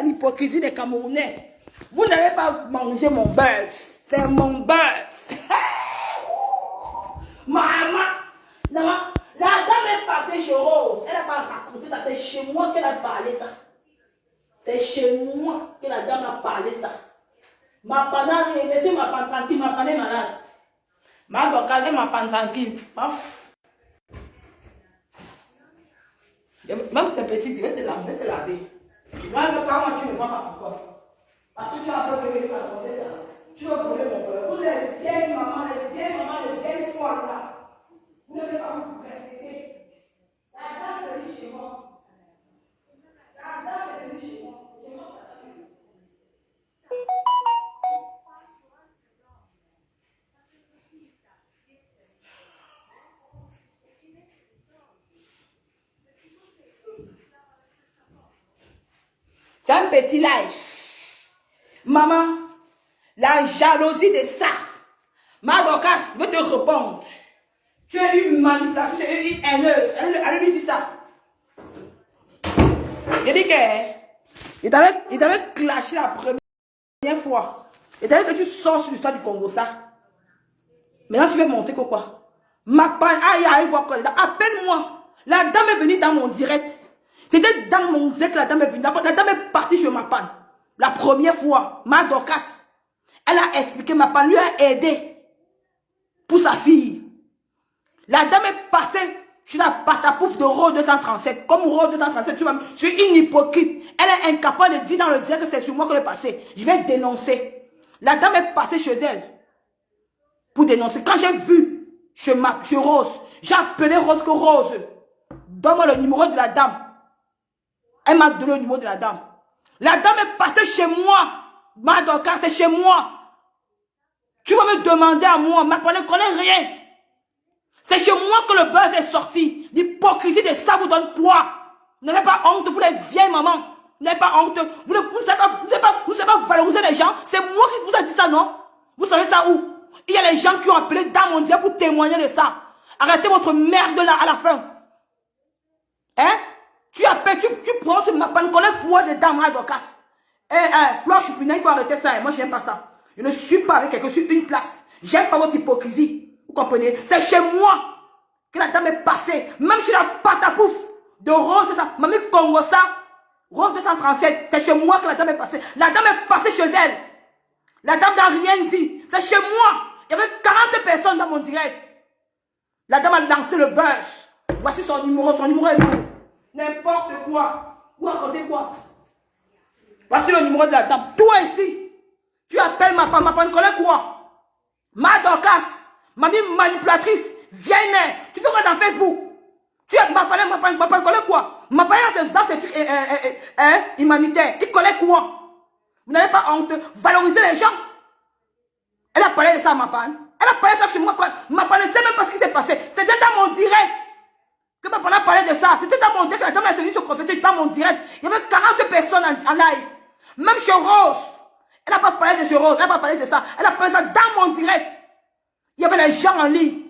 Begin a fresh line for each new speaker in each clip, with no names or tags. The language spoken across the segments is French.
L'hypocrisie des Camerounais. Vous n'allez pas manger mon beurre. C'est mon beurre. Maman, la dame est passée chez Rose. Elle n'a pas raconté ça. C'est chez moi qu'elle a parlé ça. C'est chez moi que la dame a parlé ça. Ma panne, laissez ma panne tranquille. Ma panne est malade. Ma docale, ma panne tranquille. Même si c'est petit, tu vas te laver. Moi, pas moi, tu ne vois pas pourquoi. Parce que tu as peur de me raconter ça. Tu veux brûler mon peur. Vous les vieilles mamans, les vieilles folles là. Vous ne devez pas vous répéter. La dame est venue chez moi. La dame est venue chez moi. C'est un petit live. Maman, la jalousie de ça. Ma Dorcas veut te répondre. Tu es une manipulatrice, tu es une haineuse. Elle lui dit ça. Il dit que il t'avait clashé la première fois. Il t'avait que tu sors sur l'histoire du Congo, ça. Maintenant, tu veux monter quoi? Ma panne, appelle-moi. La dame est venue dans mon direct. C'était dans mon direct que la dame est venue. La dame est partie chez ma panne. La première fois, ma Dorcas. Elle a expliqué, ma panne lui a aidé pour sa fille. La dame est partie sur la patapouf de Rose 237. Comme Rose 237, tu vois, je suis une hypocrite. Elle est incapable de dire dans le direct que c'est sur moi qu'elle est passée. Je vais dénoncer. La dame est passée chez elle pour dénoncer. Quand j'ai vu chez Rose, j'ai appelé Rose que Rose. Donne-moi le numéro de la dame. Elle m'a donné le numéro de la dame. La dame est passée chez moi. Ma Dorcas, c'est chez moi. Tu vas me demander à moi, ma femme ne connaît rien. C'est chez moi que le buzz est sorti. L'hypocrisie de ça vous donne quoi? Vous n'avez pas honte, vous les vieilles mamans. Vous n'avez pas honte. Vous ne savez pas valoriser les gens. C'est moi qui vous ai dit ça, non? Vous savez ça où? Il y a les gens qui ont appelé dans mon Dieu pour témoigner de ça. Arrêtez votre merde là à la fin. Hein? Tu appelles, tu prends ma panne collègue pour dedans, ma Dorcas. Flore Chupina, il faut arrêter ça. Moi, j'aime pas ça. Je ne suis pas avec quelqu'un sur une place. J'aime pas votre hypocrisie. Vous comprenez? C'est chez moi que la dame est passée. Même chez la patapouf de Rose 200. Mamie Congo ça. Rose 237. C'est chez moi que la dame est passée. La dame est passée chez elle. La dame n'a rien dit. C'est chez moi. Il y avait 40 personnes dans mon direct. La dame a lancé le buzz. Voici son numéro. Son numéro est où? N'importe quoi. Vous racontez quoi? Voici le numéro de la dame. Toi ici, tu appelles ma femme collègue quoi? Ma Dorcas, mamie manipulatrice, vieille mère. Tu fais quoi dans Facebook? Tu es ma femme collègue quoi? Ma femme dans ces trucs humanitaires. Il collègue quoi? Vous n'avez pas honte. Valoriser les gens. Elle a parlé de ça à ma femme. Elle a parlé de ça chez moi. Ma femme ne sait même pas ce qui s'est passé. C'était dans mon direct. Que ma femme a parlé de ça. C'était dans mon direct. La dame a essayé de se confesser dans mon direct. Il y avait 40 personnes en live. Même chez Rose. Elle n'a pas parlé de chez Rose. Elle n'a pas parlé de ça. Elle a parlé de ça dans mon direct. Il y avait des gens en ligne.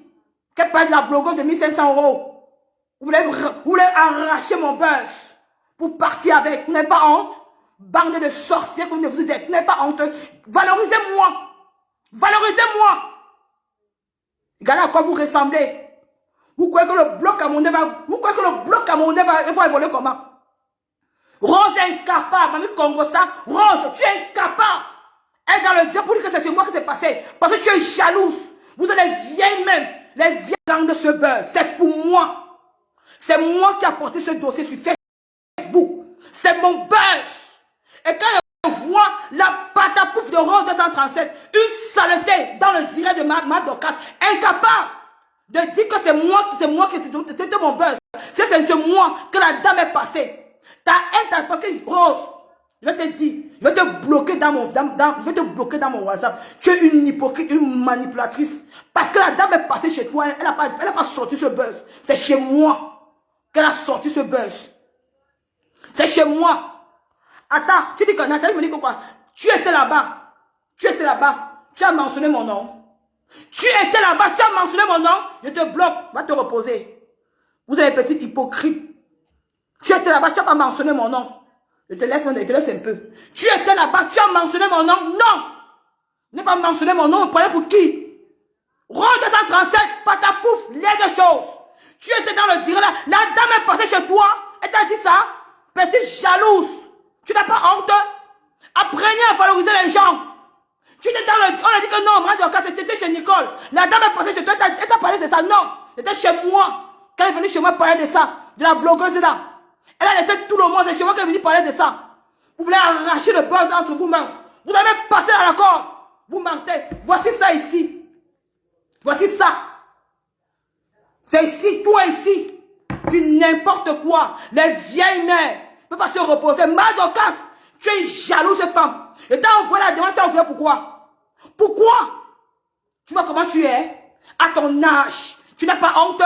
Qui parlaient de la blogueuse de 1500 €. Vous voulez arracher mon buzz. Pour partir avec. Vous n'avez pas honte. Bande de sorciers que vous êtes. Vous n'avez pas honte. Valorisez-moi. Valorisez-moi. Regardez à quoi vous ressemblez. Vous croyez que le bloc camerounais va évoluer comment? Rose est incapable. Mamie Congo ça. Rose, tu es incapable. Elle est dans le diable pour dire que c'est chez moi que c'est passé. Parce que tu es jalouse. Vous êtes les vieilles même. Les vieilles langues de ce beurre. C'est pour moi. C'est moi qui ai apporté ce dossier sur Facebook. C'est mon buzz. Et quand je vois la patapouf de Rose 237, une saleté dans le direct de ma Dorcas, incapable de dire que c'est moi qui c'était mon buzz. C'est moi que la dame est passée. Ta haine, ta partie Rose. Je te dis, je vais te bloquer dans mon WhatsApp. Tu es une hypocrite, une manipulatrice. Parce que la dame est partie chez toi, elle n'a pas sorti ce buzz. C'est chez moi qu'elle a sorti ce buzz. C'est chez moi. Attends, tu dis que Nathalie me dit que quoi? Tu étais là-bas. Tu as mentionné mon nom. Tu étais là-bas, tu as mentionné mon nom. Je te bloque, va te reposer. Vous avez petit hypocrite. Tu étais là-bas, tu n'as pas mentionné mon nom. Je te laisse un peu. Tu étais là-bas, tu as mentionné mon nom. Non. Ne pas mentionner mon nom, on parlait pour qui? Rôle 237, patapouf, les deux choses. Tu étais dans le direct là. La dame est passée chez toi. Elle t'a dit ça. Petite jalouse. Tu n'as pas honte? Apprenez à valoriser les gens. Tu étais dans le... On a dit que non, moi, tu étais chez Nicole. La dame est passée chez toi. Elle t'a parlé de ça. Non. Elle était chez moi. Quand elle est venue chez moi parler de ça. De la blogueuse là. Elle a laissé tout le monde. C'est chez moi qu'elle est venue parler de ça. Vous voulez arracher le buzz entre vous-mêmes. Vous avez passé à l'accord. Vous mentez. Voici ça ici. Voici ça. C'est ici, toi ici. Du n'importe quoi. Les vieilles mères ne peuvent pas se reposer. Madokas, tu es une jalouse femme. Et t'as envoyé la demande, tu as envoyé pourquoi? Pourquoi? Tu vois comment tu es? À ton âge. Tu n'as pas honte?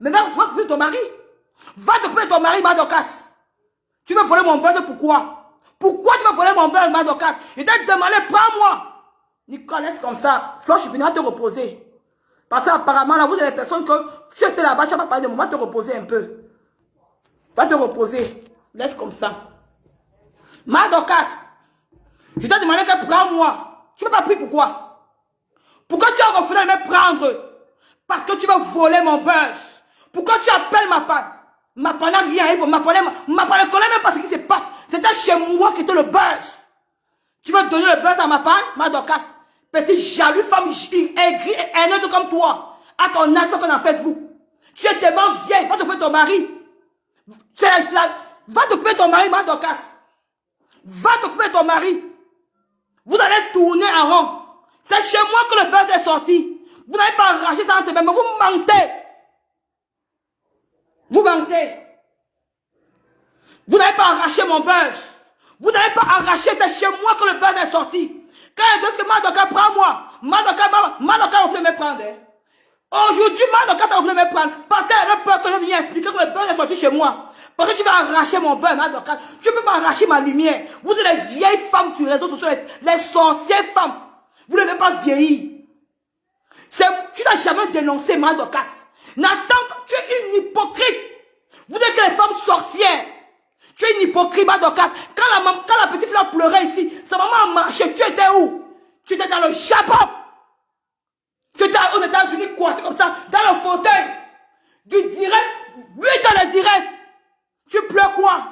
Mais va t'occuper de ton mari. Va t'occuper de ton mari, Madokas. Tu veux voler mon beurre, pourquoi? Pourquoi tu veux voler mon beurre, Madokas? Et t'as demandé, prends-moi. Nicole, laisse comme ça. Floche, je vais te reposer. Parce qu'apparemment, là, vous avez des personnes que tu étais là-bas, tu n'as pas parlé de moi, va te reposer un peu. Va te reposer. Laisse comme ça. Madokas, je t'ai demandé que prends-moi. Tu ne m'as pas pris pourquoi? Pourquoi tu as refusé de me prendre? Parce que tu veux voler mon buzz. Pourquoi tu appelles ma part? Ma part n'a rien, ma part ne connaît même pas ce qui se passe. C'était chez moi qui était le buzz. Tu veux donner le buzz à ma part, Madokas? Petite jalouse femme aigrie et haineuse comme toi. À ton âge, qu'on a Facebook. Tu es tellement vieille. Va t'occuper de ton mari. Va t'occuper de ton mari, Madokas. Va t'occuper de ton mari. Vous allez tourner en rond. C'est chez moi que le buzz est sorti. Vous n'avez pas arraché ça entre mes mains. Vous mentez. Vous mentez. Vous n'avez pas arraché mon buzz. Vous n'avez pas arraché, c'est chez moi que le buzz est sorti. Quand elle dit que Madoka, prends-moi. Madoka, on voulait me prendre. Aujourd'hui, Madoka, on voulait me prendre. Parce qu'elle avait peur que je vienne expliquer que le buzz est sorti chez moi. Parce que tu vas arracher mon buzz, Madoka. Tu ne peux pas arracher ma lumière. Vous êtes les vieilles femmes sur les réseaux sociaux, les sorcières femmes. Vous ne devez pas vieillir. Tu n'as jamais dénoncé Madoka. N'attends pas, tu es une hypocrite. Vous êtes que les femmes sorcières. Tu es une hypocrite, Madokas. Quand la petite fille a pleuré ici, sa maman a marché. Tu étais où? Tu étais dans le Japon. Tu étais aux États-Unis, quoi, comme ça, dans le fauteuil. Du direct, 8 ans de direct. Tu pleures quoi?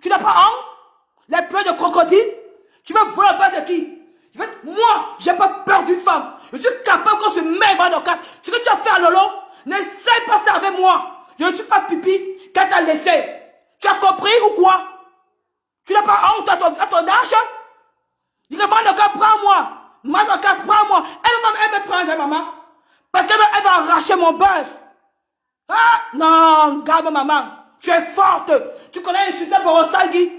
Tu n'as pas honte? Les pleurs de crocodile? Tu veux voler le père de qui? Moi, j'ai pas peur d'une femme. Je suis capable qu'on se met, Madokas. Ce que tu as fait à Lolo, n'essaie pas ça avec moi. Je ne suis pas pipi qu'elle t'a laissé. Tu as compris ou quoi? Tu n'as pas honte à ton âge? Il dit, Madoka, prends-moi. Madoka, prends-moi. Elle me prendre, maman. Parce qu'elle va arracher mon buzz. Ah, non, garde maman. Tu es forte. Tu connais le succès pour Osagi.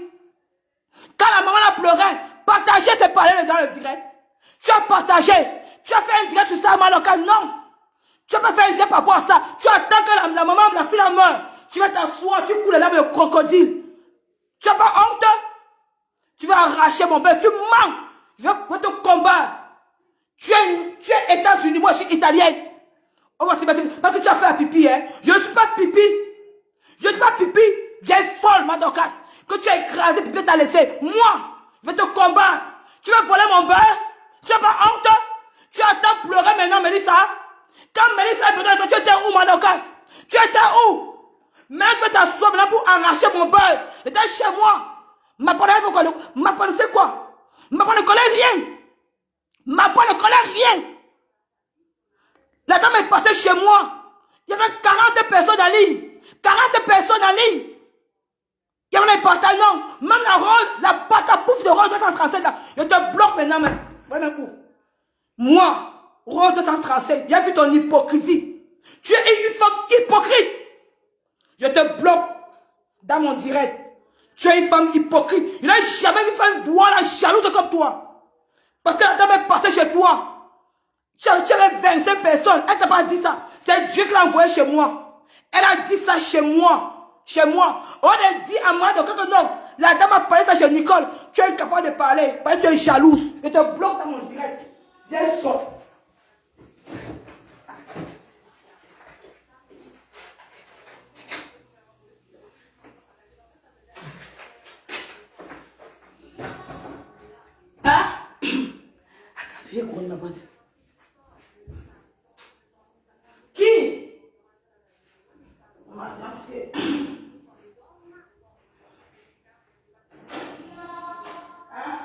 Quand la maman a pleuré, partager ses paroles dans le direct. Tu as partagé. Tu as fait un direct sur ça, Madoka. Non. Tu n'as pas fait un direct par rapport à ça. Tu attends que la maman, la fille, la meurt. Tu vas t'asseoir, tu coules les larmes de crocodile. Tu n'as pas honte? Tu vas arracher mon bébé, tu mens. Je vais te combattre. Tu es États-Unis, moi je suis italienne. On va se mettre, parce que tu as fait un pipi, hein. Je ne suis pas pipi. Je ne suis pas pipi. J'ai folle, Madokas. Que tu as écrasé, pipi t'as laissé. Moi, je vais te combattre. Tu veux voler mon buzz? Tu n'as pas honte? Tu attends pleurer maintenant, Mélissa. Quand Mélissa est venue, tu étais où, Madokas? Tu étais où? Même que t'assois là pour arracher mon buzz. C'était chez moi. Ma part c'est quoi? Ma part ne connaît rien. Ma part ne connaît rien. La dame est passée chez moi. Il y avait 40 personnes en ligne. 40 personnes en ligne. Il y avait des bataillons. Même la rose, la pâte à pouf de rose 237 là. Je te bloque maintenant, mais. Voilà un coup. Moi, rose 237, j'ai vu ton hypocrisie. Tu es une femme hypocrite. Je te bloque dans mon direct. Tu es une femme hypocrite. Il n'a jamais vu une femme douane, jalouse comme toi. Parce que la dame est passée chez toi. Tu avais 25 personnes. Elle t'a pas dit ça. C'est Dieu qui l'a envoyé chez moi. Elle a dit ça chez moi. Chez moi. On a dit à moi, donc non. La dame a parlé ça chez Nicole. Tu es incapable de parler. Parce que tu es jalouse. Je te bloque dans mon direct. Viens, sort. J'ai couronné ma porte. Qui? Madame, c'est... Hein?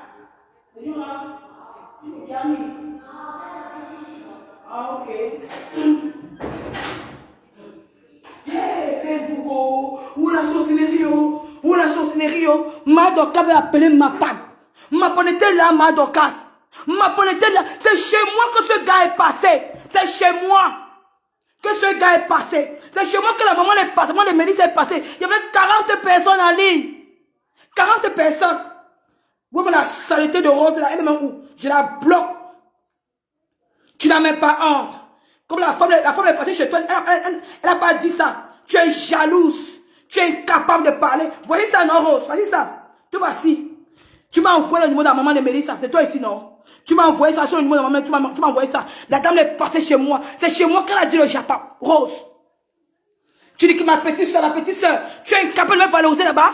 C'est nous là? Yami. Ah, ok. Hey, Facebook, oh, où la sorcellerie, oh, où la sorcellerie, oh. Madoka avait appelé ma panne. Ma panne était là, Madoka. Ma panne était là. C'est chez moi que ce gars est passé. C'est chez moi que ce gars est passé. C'est chez moi que la maman est passée. Moi, les médecins est passé. Il y avait 40 personnes en ligne. 40 personnes. Vous voyez la saleté de Rose, elle est même où? Je la bloque. Tu n'as même pas honte. Comme la femme est passée chez toi, elle n'a pas dit ça. Tu es jalouse. Tu es incapable de parler. Voyez ça, non, Rose? Voyez ça. Tu vois si. Tu m'as envoyé le numéro de la maman de Mélissa. C'est toi ici, non? Tu m'as envoyé ça sur le numéro de la maman. Tu m'as envoyé ça. La dame est passée chez moi. C'est chez moi qu'elle a dit le Japon. Rose. Tu dis que ma petite soeur, tu es incapable de me valoriser là-bas?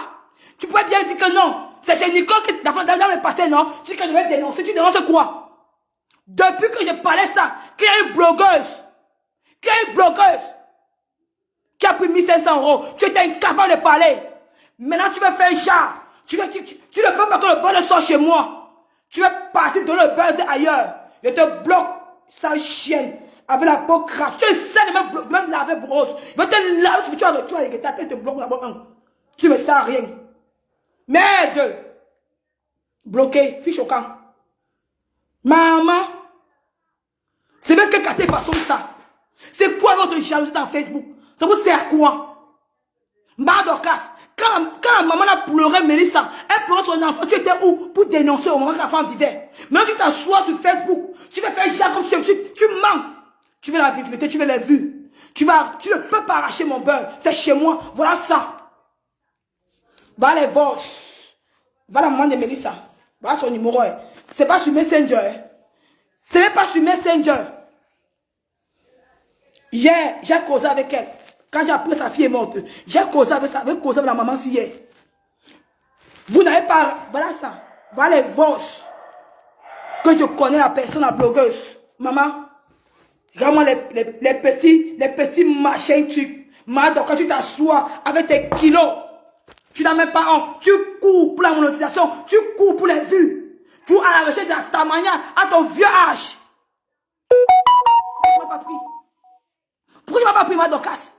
Tu pourrais bien dire que non. C'est chez Nicole que la dame est passée, non? Tu dis que je vais dénoncer. Tu dénonces quoi? Depuis que je parlais ça, qu'il y a une blogueuse, qui a pris 1500 €, tu étais incapable de parler. Maintenant, tu vas faire genre. Tu ne veux pas que le buzz sorte chez moi. Tu vas partir donner le buzz ailleurs. Je te bloque, sale chienne, avec la peau crasse. Tu essaies de même laver brosse. Je vais te laver, si tu as avec ta tête, te bloque d'abord un. Tu ne me sers à rien. Merde. Bloqué, fiche au camp. Maman, c'est même que Katé façon ça. C'est quoi votre jalousie dans Facebook? Ça vous sert à quoi? Madokas, quand la maman a pleuré Mélissa, elle pleurait son enfant, tu étais où pour dénoncer au moment que l'enfant vivait? Maintenant tu t'assois sur Facebook, tu vas faire genre comme tu mens. Tu veux la visibilité, tu veux les vues. Tu ne peux pas arracher mon beurre, c'est chez moi, voilà ça. Va les vosses. Va la maman de Mélissa. Voilà son numéro. C'est pas sur Messenger. Ce n'est pas sur Messenger. Hier, j'ai causé avec elle. Quand j'ai appris sa fille est morte, j'ai causé avec la maman hier. Vous n'avez pas... Voilà ça. Voilà les vosses. Que je connais la personne, la blogueuse. Maman, regarde-moi les petits machins trucs. Maman, quand tu t'assois avec tes kilos, tu n'as même pas honte. Tu cours pour la monétisation. Tu cours pour les vues. Tu as la recherche de la Starmania à ton vieux âge. Pourquoi tu ne m'as pas pris? Pourquoi tu ne m'as pas pris, Madokas?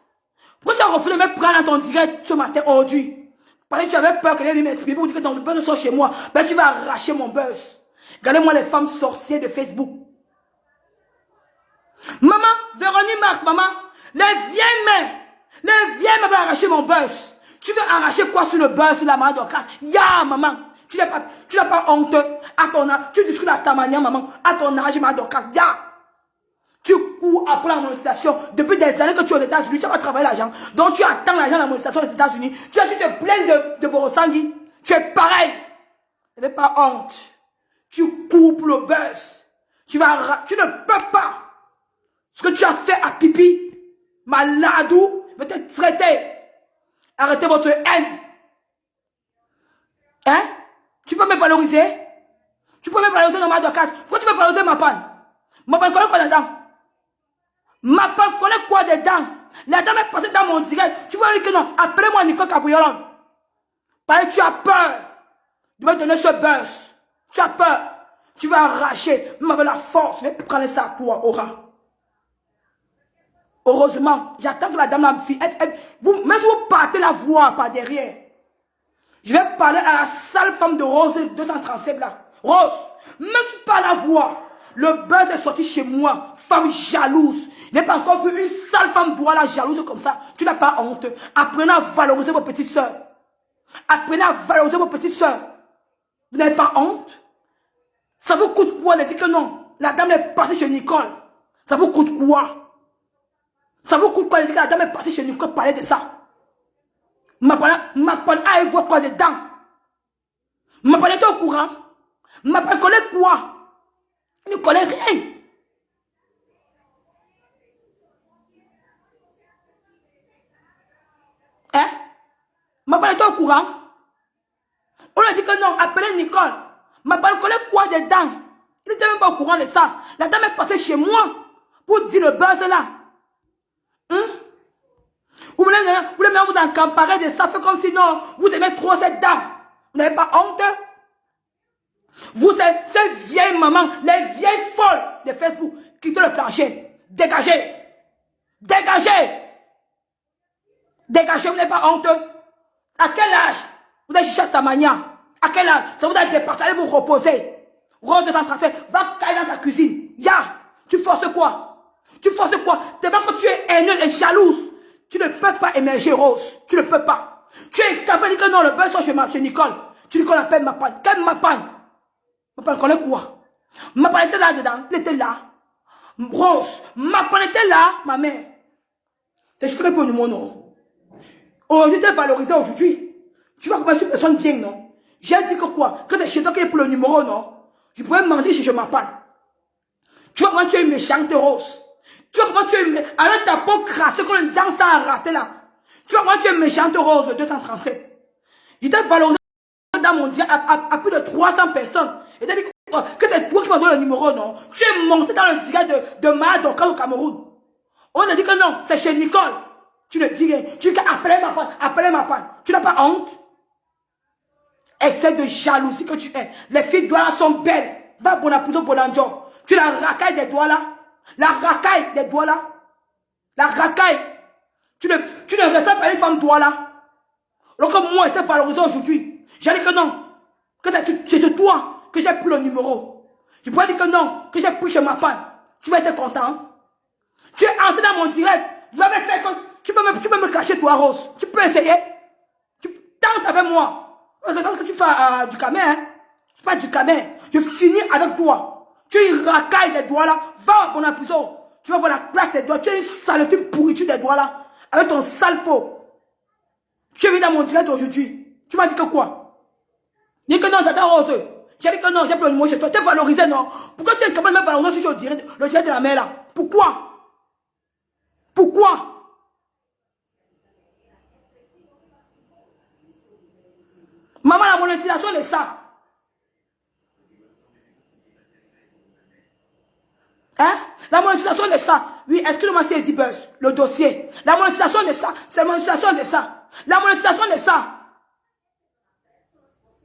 Pourquoi tu as refusé de me prendre dans ton direct ce matin aujourd'hui? Parce que tu avais peur que j'aille m'exprimer pour dire que ton buzz soit chez moi. Ben tu vas arracher mon buzz. Regardez-moi les femmes sorcières de Facebook. Maman, Véronique Marx, maman, les vieilles m'avaient arraché mon buzz. Tu veux arracher quoi sur le buzz de la Madokas? Ya, maman. Tu n'as pas honte à ton âge. Tu discutes à ta manière, maman. À ton âge, Madokas. Ya. Tu cours après la monétisation. Depuis des années que tu es aux États-Unis, tu n'as pas travaillé l'argent. Donc tu attends l'argent de la monétisation des États-Unis. Tu te plains de Borosangui. Tu es pareil. Tu n'avais pas honte. Tu cours pour le buzz. Tu ne peux pas. Ce que tu as fait à Pipi, Maladou, va te traiter. Arrêtez votre haine. Hein? Tu peux me valoriser? Tu peux me valoriser dans ma docate. Pourquoi tu veux valoriser ma panne? Ma panne connaît quoi dedans? Ma panne connaît quoi dedans? La dame est passée dans mon direct. Tu vas dire que non. Appelez-moi Nicole Cabriolon. Parce que tu as peur de me donner ce buzz. Tu as peur. Tu vas arracher. Même avec la force. Je vais prendre ça à toi, Aura. Heureusement, j'attends que la dame, la fille, même si vous partez la voir par derrière, je vais parler à la sale femme de Rose 237 là. Rose, même si tu parles la voir, le buzz est sorti chez moi, femme jalouse. Je n'ai pas encore vu une sale femme droite la jalouse comme ça. Tu n'as pas honte. Apprenez à valoriser vos petites soeurs. Apprenez à valoriser vos petites soeurs. Vous n'avez pas honte? Ça vous coûte quoi de dire que non? La dame est passée chez Nicole. Ça vous coûte quoi? Ça vous coûte quoi de dire que la dame est passée chez Nicole parler de ça? Ma panne a voir quoi dedans? Ma panne est au courant? Ma panne connaît quoi? Elle ne connaît rien. Hein? Ma panne est au courant? On a dit que non, appelez Nicole. Ma panne connaît quoi dedans? Il n'était même pas au courant de ça. La dame est passée chez moi pour dire le buzz là. Vous voulez même vous encamparer de ça, fait comme si non, vous aimez trop cette dame. Vous n'avez pas honte? Vous, ces vieilles mamans, les vieilles folles de Facebook, quittez le plancher. Dégagez. Dégagez. Dégagez, vous n'avez pas honte? À quel âge vous avez cherché ta manière? À quel âge? Ça vous a dépassé, allez vous reposer. Rose de 137, va caler dans ta cuisine. Ya, tu forces quoi? Tu forces quoi? T'es pas que tu es haineuse et jalouse. Tu ne peux pas émerger, Rose. Tu ne peux pas. Tu es capable de dire que non, le beurre sont chez Nicole. Tu dis qu'on appelle ma panne. Quelle ma panne? Ma panne connaît quoi? Ma panne était là-dedans. Elle était là. Rose, ma panne était là, ma mère. C'est juste pour nous, non. Aujourd'hui, tu es valorisé aujourd'hui. Tu vas commencer une personne bien, non? J'ai dit que quoi? Que c'est chez toi qui est pour le numéro, non? Je pourrais manger chez ma panne. Tu vois comment tu es méchante, Rose. Tu vois comment tu es méchante. Avec ta peau crassée, que le diable s'est raté là. Tu vois comment tu es méchante, Rose 237. J'étais valorisé dans mon direct à plus de 300 personnes. Et t'as dit que c'est toi qui m'as donné le numéro, non? Tu es monté dans le direct de Madoka au Cameroun. On a dit que non, c'est chez Nicole. Tu ne dis rien. Tu dis qu'appeler ma panne, appeler ma panne. Tu n'as pas honte? Excès de jalousie que tu es. Les filles doigts sont belles. Va pour la prison pour l'anjo. Tu la racaille des doigts là. La racaille des doigts là. La racaille. Tu ne restes pas une femme doigt là. Alors que moi, j'étais valorisé aujourd'hui. J'ai dit que non. Que c'est de toi que j'ai pris le numéro. Je pourrais dire que non. Que j'ai pris chez ma panne. Tu vas être content. Tu es entré dans mon direct. Vous avez fait que... Tu peux me cacher toi, Rose. Tu peux essayer. Tu tentes avec moi. Quand tu fais du camé, hein. C'est pas du camé. Je finis avec toi. Tu es une racaille des doigts là. Va pour la prison. Tu vas voir la place des doigts. Tu es une saleté pourriture des doigts là. Avec ton sale peau. Tu es venu dans mon direct aujourd'hui. Tu m'as dit que quoi? Dis que non, t'attends Rose. J'ai dit que non, j'ai pris le numéro chez toi. Tu es valorisé, non? Pourquoi tu es capable de me valoriser sur le direct de la mère là? Pourquoi? Pourquoi? Maman, la monétisation de ça. Hein? La monétisation de ça. Oui, excusez-moi si elle dit buzz. Le dossier. La monétisation de ça. C'est la monétisation de ça. La monétisation de ça.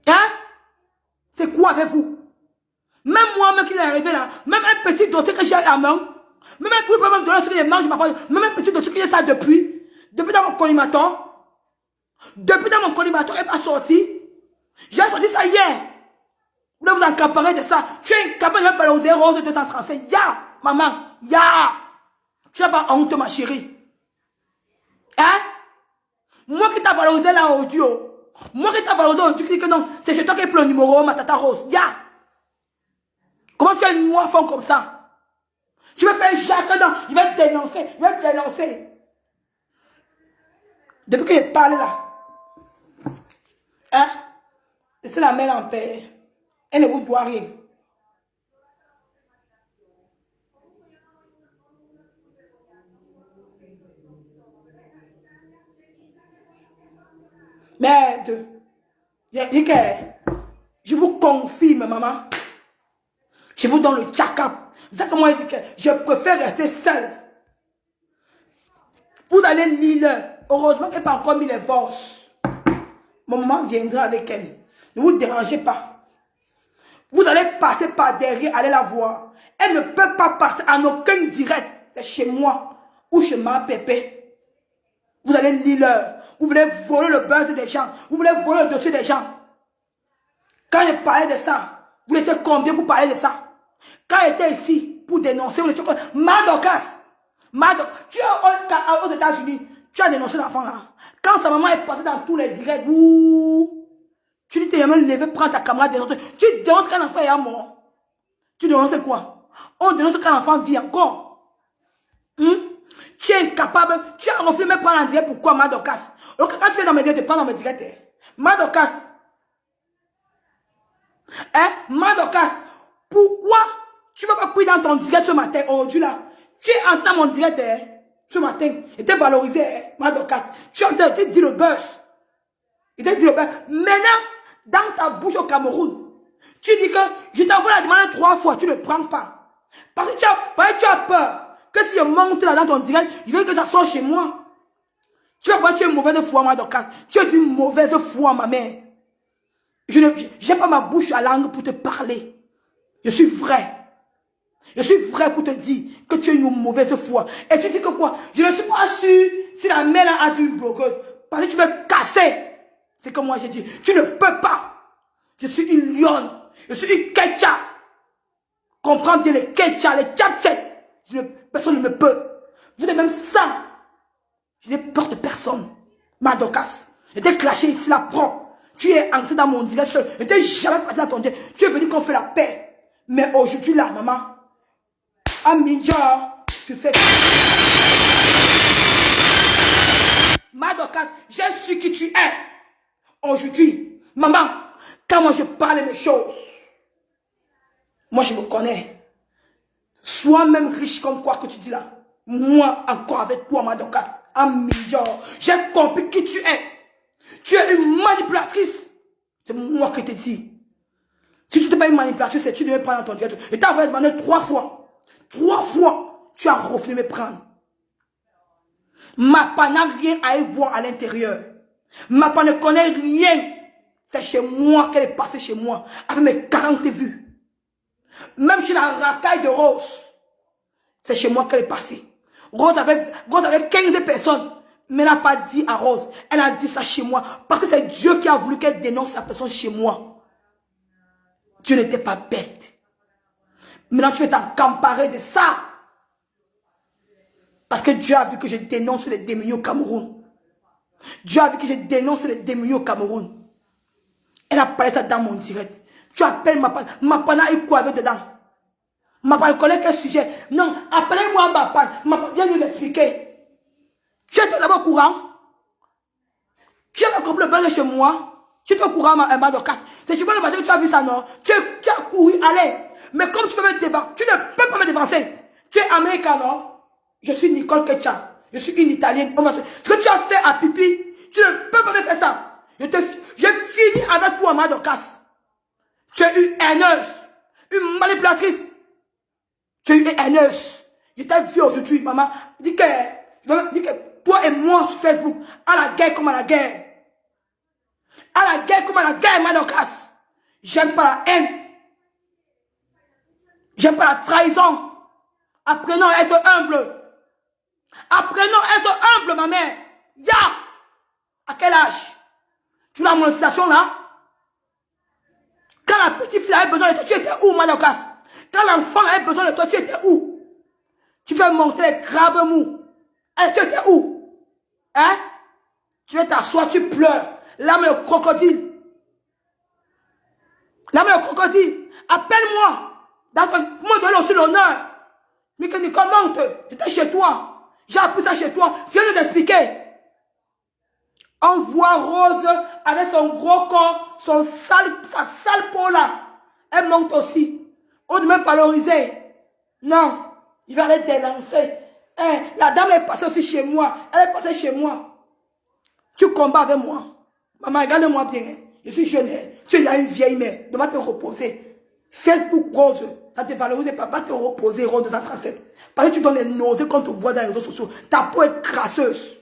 Hein? C'est quoi avec vous? Même moi-même qui est arrivé là. Même un petit dossier que j'ai à la main. Même un petit même donner ce que je mange, même un petit dossier que j'ai ça depuis. Depuis dans mon collimateur. Depuis dans mon collimateur, elle n'est pas sorti. J'ai sorti ça hier. Vous devez vous encaparer de ça. Tu es incapable de faire aux Rose 235. Ya, maman, ya. Tu n'as pas honte, ma chérie. Hein? Moi qui t'ai valorisé là audio. Moi qui t'ai valorisé audio, tu dis que non, c'est chez toi qui est le numéro, ma tata Rose. Ya. Comment tu es une moifon comme ça? Tu veux faire Jacques, non, je vais te dénoncer. Je vais te dénoncer. Depuis que j'ai parlé là. Hein? Laissez la mère en paix. Elle ne vous doit rien. Merde. J'ai dit que je vous confirme, maman. Je vous donne le check-up. C'est ça que moi, je dis que je préfère rester seule. Vous allez lire. Heureusement qu'elle n'a pas encore mis les forces. Mon maman viendra avec elle. Ne vous dérangez pas. Vous allez passer par derrière, allez la voir. Elle ne peut pas passer en aucun direct. C'est chez moi ou chez ma pépé. Vous allez lire. Vous voulez voler le buzz des gens. Vous voulez voler le dossier des gens. Quand je parlais de ça, vous étiez combien pour parler de ça? Quand j'étais ici pour dénoncer, vous étiez combien? Madokas. Tu es aux États-Unis. Tu as dénoncé l'enfant là. Quand sa maman est passée dans tous les directs, tu dis, t'es même levé, prends ta caméra, dénoncer. Tu dénonces qu'un enfant est mort. Tu dénonces quoi? On dénonce qu'un enfant vit encore. Tu es incapable. Tu as refusé de me prendre en direct. Pourquoi, Madokas? Donc, quand tu es dans mes directs, tu prends dans mes directs. Madokas. Hein? Madokas. Pourquoi tu ne vas pas prendre dans ton direct ce matin, aujourd'hui là? Tu es entré dans mon direct ce matin. Et tu es valorisé, Madokas. Tu as dit le buzz. Il t'a dit le buzz. Maintenant, dans ta bouche au Cameroun, Tu dis que je t'envoie la demande 3 fois, tu ne prends pas. Parce que tu as peur que si je monte là dans ton direct, je veux que ça sorte chez moi. Tu vois, tu es mauvaise foi, ma Dorcas. Tu es d'une mauvaise foi, ma mère. Je n'ai pas ma bouche à langue pour te parler. Je suis vrai. Je suis vrai pour te dire que tu es une mauvaise foi. Et tu dis que quoi? Je ne suis pas sûr si la mère a du bloqueur. Parce que tu veux casser. C'est comme moi j'ai dit. Tu ne peux pas. Je suis une lionne. Je suis une ketcha. Comprends bien les ketcha, les tchapchets. Personne ne me peut. Vous êtes même ça. Je n'ai peur de personne. Ma Dorcas. Je t'ai clashé ici la propre. Tu es entré dans mon direct seul. Je t'ai jamais passé dans ton direct. Tu es venu qu'on fait la paix. Mais aujourd'hui là, maman. Amidja, tu fais. Ma Dorcas, je suis qui tu es. Aujourd'hui, maman, quand moi je parle mes choses, moi je me connais. Sois même riche comme quoi que tu dis là. Moi, encore avec toi, ma Dorcas. Amidja, j'ai compris qui tu es. Tu es une manipulatrice. C'est moi qui te dis. Si tu n'es pas une manipulatrice, c'est tu devais prendre ton direct. Et t'as demandé 3 fois. 3 fois, tu as refusé de me prendre. Ma part n'a rien à y voir à l'intérieur. Ma part ne connaît rien. C'est chez moi qu'elle est passée chez moi. Avec mes 40 vues. Même chez la racaille de Rose. C'est chez moi qu'elle est passée. Rose avait 15 personnes. Mais elle n'a pas dit à Rose. Elle a dit ça chez moi. Parce que c'est Dieu qui a voulu qu'elle dénonce la personne chez moi. Dieu n'était pas bête. Maintenant, tu veux t'emparer de ça. Parce que Dieu a vu que je dénonce les démunis au Cameroun. Dieu a vu que je dénonce les démunis au Cameroun. Elle a parlé ça dans mon direct. Tu appelles ma panne. Ma panne a eu quoi avec dedans? Ma panne connaît quel sujet? Non, appelez-moi ma panne. Ma panne, viens nous expliquer. Tu es tout d'abord courant. Tu as compris le bain chez moi. Tu es au courant, ma Dorcas. C'est chez moi le matin que tu as vu ça, non? Tu as couru, allez. Mais comme tu peux me dévancer, tu ne peux pas me dévancer. Tu es américain, non? Je suis Nicole Ketcha. Je suis une Italienne. Ce que tu as fait à Pipi, tu ne peux pas me faire ça. J'ai fini avec toi, ma Dorcas. Tu es une haineuse. Une manipulatrice. Tu es une haineuse. Je t'ai vu aujourd'hui, maman. Dis que toi et moi sur Facebook, à la guerre comme à la guerre. À la guerre comme à la guerre, ma Dorcas. J'aime pas la haine. J'aime pas la trahison. Apprenons à être humble. Apprenons à être humble, ma mère. Ya! À quel âge? Tu as la monétisation là? Quand la petite fille avait besoin de toi, tu étais où, ma Dorcas? Quand l'enfant avait besoin de toi, tu étais où? Tu fais monter les crabes mous. Tu étais où? Hein? Tu veux t'asseoir, tu pleures. L'âme le crocodile. L'âme le crocodile. Appelle-moi. Pour me donner aussi l'honneur. Mais que Nicole monte. J'étais chez toi. J'ai appris ça chez toi. Je viens de t'expliquer. On voit Rose avec son gros corps, sa sale peau là. Elle monte aussi. On doit me valoriser. Non. Il va aller dénoncer. La dame est passée aussi chez moi. Elle est passée chez moi. Tu combats avec moi. Maman, regarde-moi bien. Je suis jeune. Tu es une vieille mère. Tu dois te reposer. Facebook Rose. Ça te valorise pas. Va te reposer, Rose 237. Parce que tu donnes les nausées quand tu vois dans les réseaux sociaux. Ta peau est crasseuse.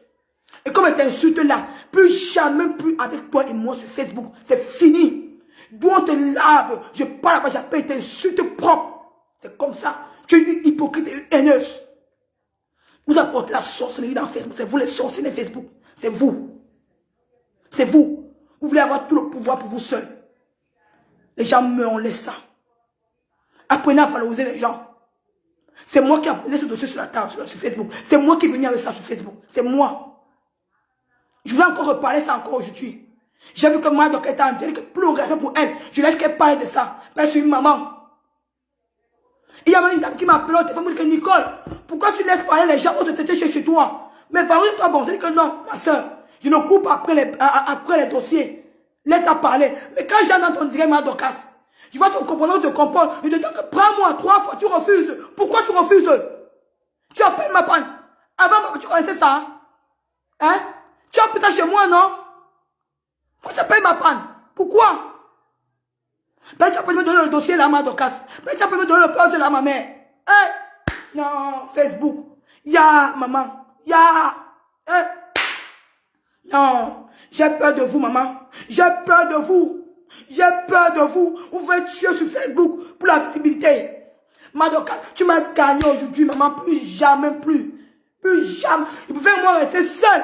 Et comme elle t'insulte là, plus jamais plus avec toi et moi sur Facebook. C'est fini. D'où on te lave. Je parle là-bas, j'appelle t'insulte propre. C'est comme ça. Tu es une hypocrite et une haineuse. Vous apportez la sorcellerie dans Facebook. C'est vous les sorciers de Facebook. C'est vous. C'est vous. Vous voulez avoir tout le pouvoir pour vous seul. Les gens meurent, on laisse ça. Apprenez à valoriser les gens. C'est moi qui ai amené ce dossier sur la table, sur Facebook. C'est moi qui est venu avec ça sur Facebook. C'est moi. Je voulais encore reparler ça encore aujourd'hui. J'ai vu que moi, donc, elle était en direct, que plus on regarde pour elle, je laisse qu'elle parle de ça. Parce que je suis une maman. Il y avait une dame qui m'a appelé au téléphone, elle me dit que Nicole, pourquoi tu laisses parler les gens quand tu étais chez toi? Mais valorise-toi, bon, je dis que non, ma soeur, je ne coupe après les dossiers. Laisse-la parler. Mais quand j'ai dans ton direct, ma Dorcas, je vois ton comportement te compose. Je te dis que prends-moi 3 fois, tu refuses. Pourquoi tu refuses? Tu appelles ma panne. Avant, tu connaissais ça? Hein? Tu as appris ça chez moi, non? Pourquoi tu appelles ma panne? Pourquoi? Ben, tu as pu me donner le dossier là, ma Dorcas. Ben, tu as pu me donner le poste là, à ma mère. Hey! Non, Facebook. Ya, maman. Ya. Hey! Non, j'ai peur de vous, maman. J'ai peur de vous. J'ai peur de vous. Vous pouvez tuer sur Facebook pour la visibilité. Madoka, tu m'as gagné aujourd'hui, maman. Plus jamais, plus. Plus jamais. Il pouvait moi rester seul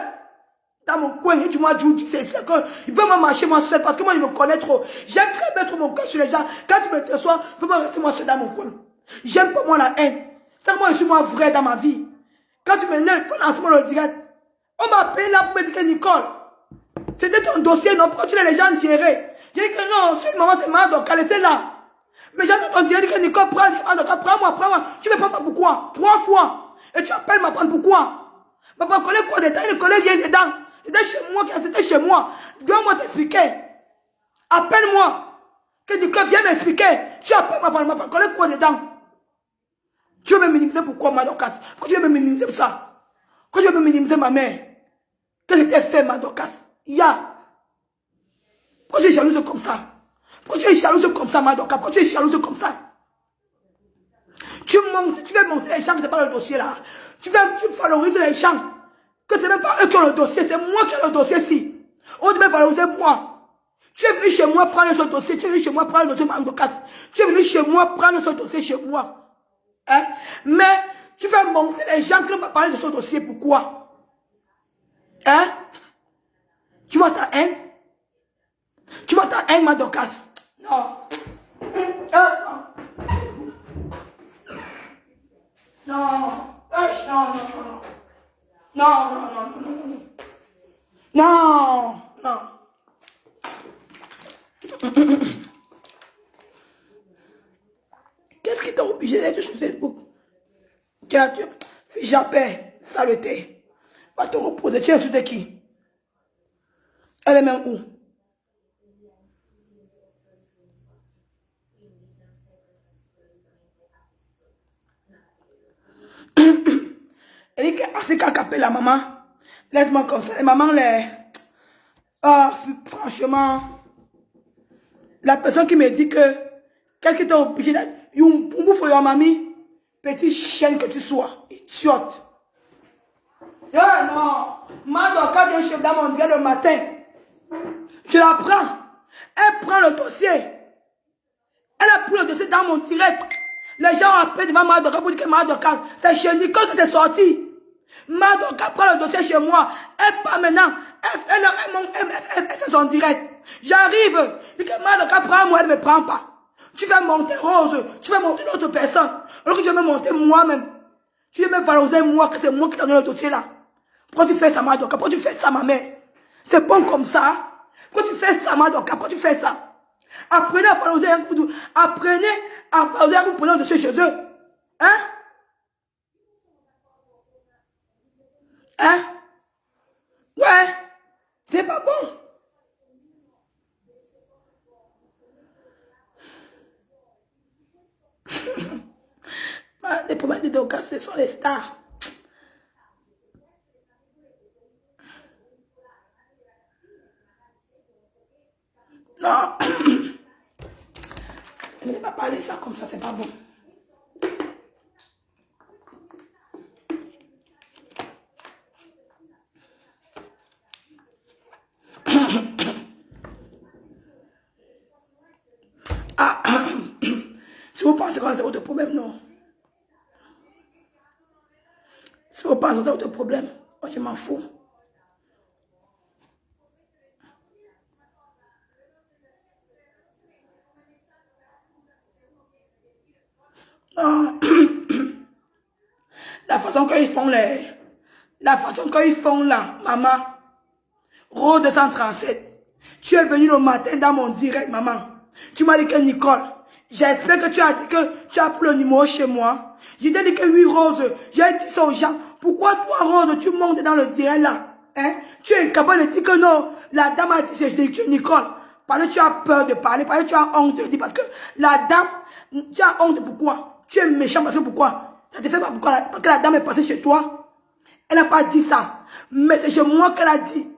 dans mon coin. Et tu m'as dit, c'est que il veut moi marcher moi seul parce que moi, il me connaît trop. J'aime très mettre mon cœur sur les gens. Quand tu me reçois, il faut moi rester moi seul dans mon coin. J'aime pas moi la haine. C'est que moi, je suis moi vrai dans ma vie. Quand tu me dis, il faut lancer moi le direct. On m'a appelé là pour me dire que Nicole, c'était ton dossier, non? Pourquoi tu laisses les gens gérer? J'ai dit que non, c'est une maman, c'est malade, donc laissez là. Mais j'ai entendu dire que Nicole, prends-moi. Tu ne me prends pas pourquoi? 3 fois. Et tu appelles ma prendre pourquoi? Ma prendre connaît quoi détail, le collègue vient dedans. C'était chez moi, c'était chez moi. Dois-moi t'expliquer. Appelle-moi. Que Nicole vienne m'expliquer. Tu appelles ma prendre connaît quoi dedans? Tu veux me minimiser pourquoi, ma Dorcas? Pourquoi tu veux me minimiser pour ça? Pourquoi tu veux me minimiser ma mère? Qu'est-ce que tu as fait, ma Dorcas? Ya. Pourquoi tu es jalouse comme ça? Pourquoi tu es jalouse comme ça, ma Dorcas? Pourquoi tu es jalouse comme ça? Tu veux monter les gens qui n'ont pas le dossier là. Tu valorises les gens. Que ce n'est même pas eux qui ont le dossier, c'est moi qui ai le dossier ici. On devait valoriser moi. Tu es venu chez moi prendre ce dossier. Tu es venu chez moi prendre le dossier, ma Dorcas. Tu es venu chez moi prendre ce dossier chez moi. Hein? Mais tu veux monter les gens qui n'ont pas parlé de ce dossier. Pourquoi? Hein? Tu vois ta haine? Tu vois ta haine, ma Dorcas? Non. Non. Non. Non. Qu'est-ce qui t'a obligé d'être sur Facebook? Japet, saleté. Va te reposer. Tu es insulté qui? Elle est même où? Elle dit que Africa capé la maman. Laisse-moi comme ça. Les mamans, les... Oh, franchement, la personne qui me dit que quelqu'un t'a obligé d'être... You for your mamie. Petite chienne que tu sois. Idiote. Non. Ma Dorcas vient chez Dame Mondial le matin. Je la prends. Elle prend le dossier. Elle a pris le dossier dans mon direct. Les gens appellent devant ma Dorcas pour dire que ma Dorcas, c'est chez Nicole que c'est sorti. Ma Dorcas prend le dossier chez moi. Elle part maintenant. Elle fait son direct. J'arrive. Je dis que ma Dorcas prend moi, elle ne me prend pas. Tu vas monter Rose. Tu vas monter l'autre personne. Alors que tu vas me monter moi-même. Tu veux me valoriser moi, que c'est moi qui t'ai donné le dossier là. Pourquoi tu fais ça, ma Dorcas? Pourquoi tu fais ça, ma mère? C'est bon comme ça. Pourquoi tu fais ça, ma Dorcas? Pourquoi tu fais ça? Apprenez à valoriser un coup. Apprenez à valoriser un coup prenant de chez eux. Hein? Hein? Ouais. C'est pas bon. Les problèmes de Dorcas, ce sont les stars. Non. Ne vais pas parler ça comme ça, c'est pas bon. Ah, si vous pensez que c'est votre problème, non. Si vous pensez que c'est votre problème, moi je m'en fous. Non. La façon qu'ils font là, maman, Rose 237. Tu es venu le matin dans mon direct, maman. Tu m'as dit que Nicole, j'espère que tu as dit que tu as pris le numéro chez moi. J'ai dit que oui, Rose. J'ai dit ça aux gens. Pourquoi toi, Rose, tu montes dans le direct là? Hein? Tu es incapable de dire que non. La dame a dit, je dis que Nicole. Parce que tu as peur de parler, parce que tu as honte de dire, parce que la dame, tu as honte pourquoi? Tu es méchant parce que pourquoi? Ça te fait pas pourquoi? Parce que la dame est passée chez toi. Elle n'a pas dit ça. Mais c'est chez moi qu'elle a dit.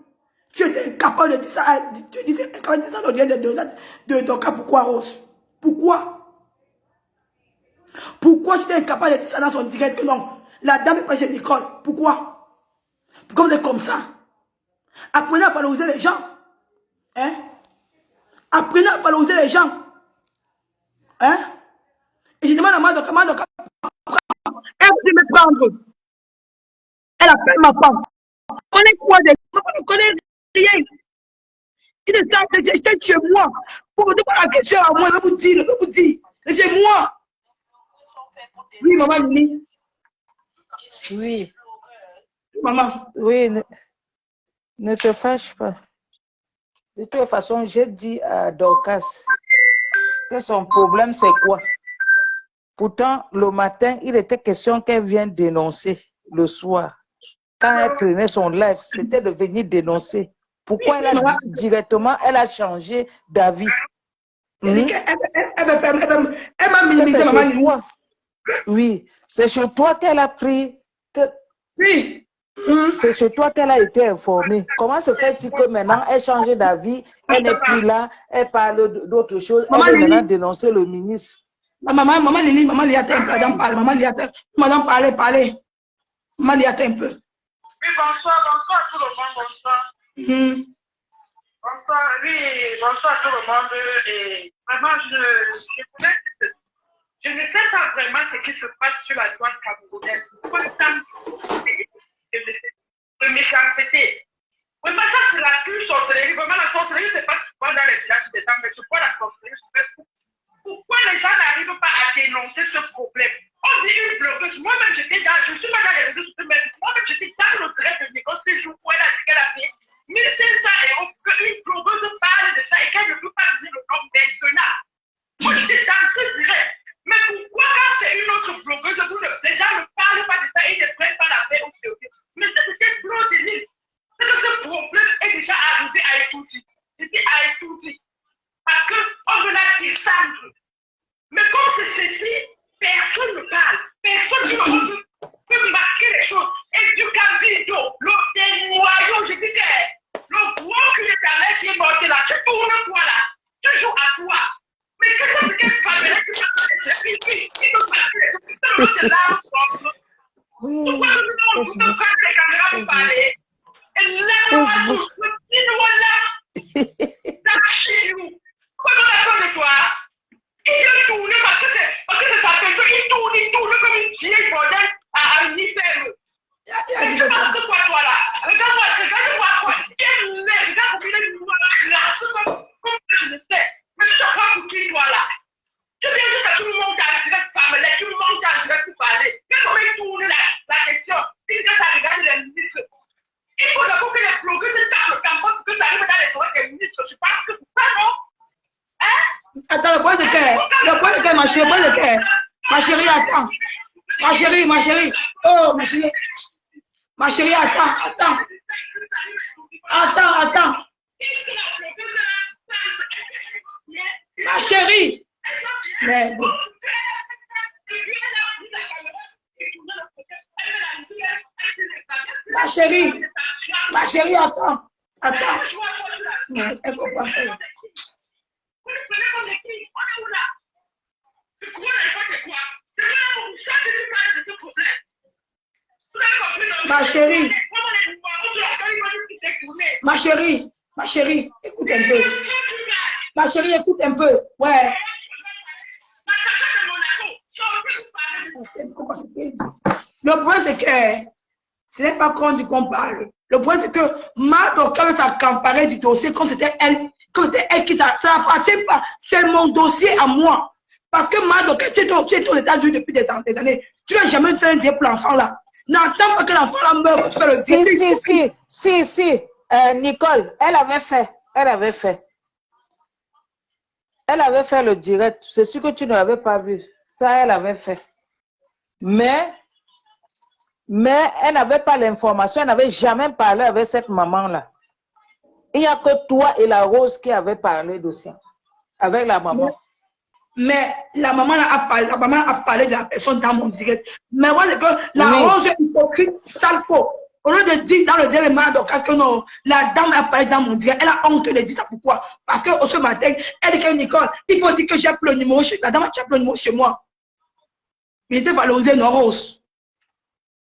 Tu étais incapable de dire ça. Tu étais incapable de dire ça de Dorcas, pourquoi, Rose? Pourquoi? Pourquoi tu es incapable de dire ça dans son direct que non? La dame est pas chez Nicole. Pourquoi? Pourquoi vous êtes comme ça? Apprenez à valoriser les gens. Hein? Apprenez à valoriser les gens. Hein? Et je demande à Madoka, elle veut me prendre. Elle appelle ma femme. On connaît quoi des... On ne connaît rien. Il ne savent que c'est chez moi. Pour me demander la question à moi, je vais vous dire. C'est chez moi. Oui, maman Nini.
Oui.
Maman.
Oui, ne te fâche pas. De toute façon, j'ai dit à Dorcas que son problème, c'est quoi? Pourtant, le matin, il était question qu'elle vienne dénoncer le soir. Quand elle prenait son live, c'était de venir dénoncer. Pourquoi elle a directement, elle a changé d'avis?
Elle m'a minimisé, maman Nini.
Oui, c'est chez toi qu'elle a pris.
Oui.
C'est chez toi qu'elle a été informée. Comment se fait-il que maintenant elle change d'avis, elle n'est plus là, elle parle d'autre chose, elle veut maintenant dénoncer le ministre?
Maman Nini, maman Liata un peu, madame parle, maman Liata, madame parlez. Maman Liata un peu.
Oui, bonsoir tout le monde, bonsoir. Bonsoir, oui, bonsoir tout le monde. Et vraiment, je ne sais pas vraiment ce qui se passe sur la droite camerounaise. Pourquoi tant de méchanceté? Vraiment, ça c'est la pure sorcellerie. Vraiment, la sorcellerie, c'est pas souvent dans les villages des hommes, mais c'est quoi la sorcellerie sur Facebook? Pourquoi les gens n'arrivent pas à dénoncer ce problème? On dit une blogueuse. Moi-même, je suis pas dans les réseaux sociaux, mais moi-même, j'étais dans le direct de négocier ce jour où elle a dit qu'elle a fait 1500 € qu'une blogueuse parle de ça et qu'elle ne peut pas donner le nom maintenant. Moi, j'étais dans ce direct. Mais pourquoi quand c'est une autre blogueuse, les gens ne parlent pas de ça et ne prennent pas la paix au sérieux? Mais ça, c'était trop délire. C'est que ce problème est déjà arrivé à Etouti. Je dis à Etouti. Parce qu'on veut la descendre. Mais comme c'est ceci, personne ne parle. Personne ne peut marquer les choses. Et du Cambido, le noyau, je dis que le gros qui est à l'air qui est monté là, tu tournes quoi là? Toujours à toi. Mais qu'est-ce que c'est qu'elle parle? Il peut marquer les choses. C'est là où pourquoi nous ne pouvons pas les caméras pour parler? Et là, nous, là, chez nous. Pourquoi on a peur de toi? Il a tourné parce que c'est sa personne. Il tourne comme une vieille bordel à une hyper. Mais tu penses que quoi, toi là? Regarde-moi quoi. Quelle merde. Regarde combien de nous là. Comme je le sais. Mais tu t'en pas pour qui, toi là? Tu viens juste à tout le monde en direct pour parler. Tout le monde en direct pour parler. Regarde comment il tourne la question. Il dit que ça regarde les ministres. Il faut d'abord que les blogueurs se tapent le tampon pour que ça arrive dans les oreilles des ministres. Je pense que c'est ça, non? Hein?
Attends, le point de cœur, ma chérie, le point de cœur. Ma chérie, attends. Ma chérie. Oh, ma chérie. Ma chérie, attends. Ma chérie. Merde. Ma chérie, attends. Merde, elle comprend pas. Ma chérie, écoute un peu. Ma chérie, écoute un peu. Ouais. Le point, c'est que ce n'est pas qu'on parle. Le point, c'est que Madoka veut s'accaparer du dossier comme c'était elle qui ça appartient pas. C'est mon dossier à moi. Parce que Madoka, tu es aux États-Unis depuis des années. Tu n'as jamais fait un diable pour l'enfant là. N'attends pas que l'enfant là meure. Tu fais le
Si. Nicole, elle avait fait. Elle avait fait le direct. C'est sûr que tu ne l'avais pas vu. Ça, elle avait fait. Mais elle n'avait pas l'information. Elle n'avait jamais parlé avec cette maman-là. Il n'y a que toi et la Rose qui avaient parlé d'aussi. Avec la maman.
Mais la maman a parlé de la personne dans mon direct. Mais moi, c'est que la Rose est hypocrite, sale faux. Au lieu de dire dans le dernier mois d'Okas que non, la dame a parlé dans mon direct, elle a honte de dire ça. Pourquoi? Parce que ce matin, elle dit que Nicole, il faut dire que j'ai appelé le numéro chez la dame a appelé le numéro chez moi. Mais était valorisé, non, Rose.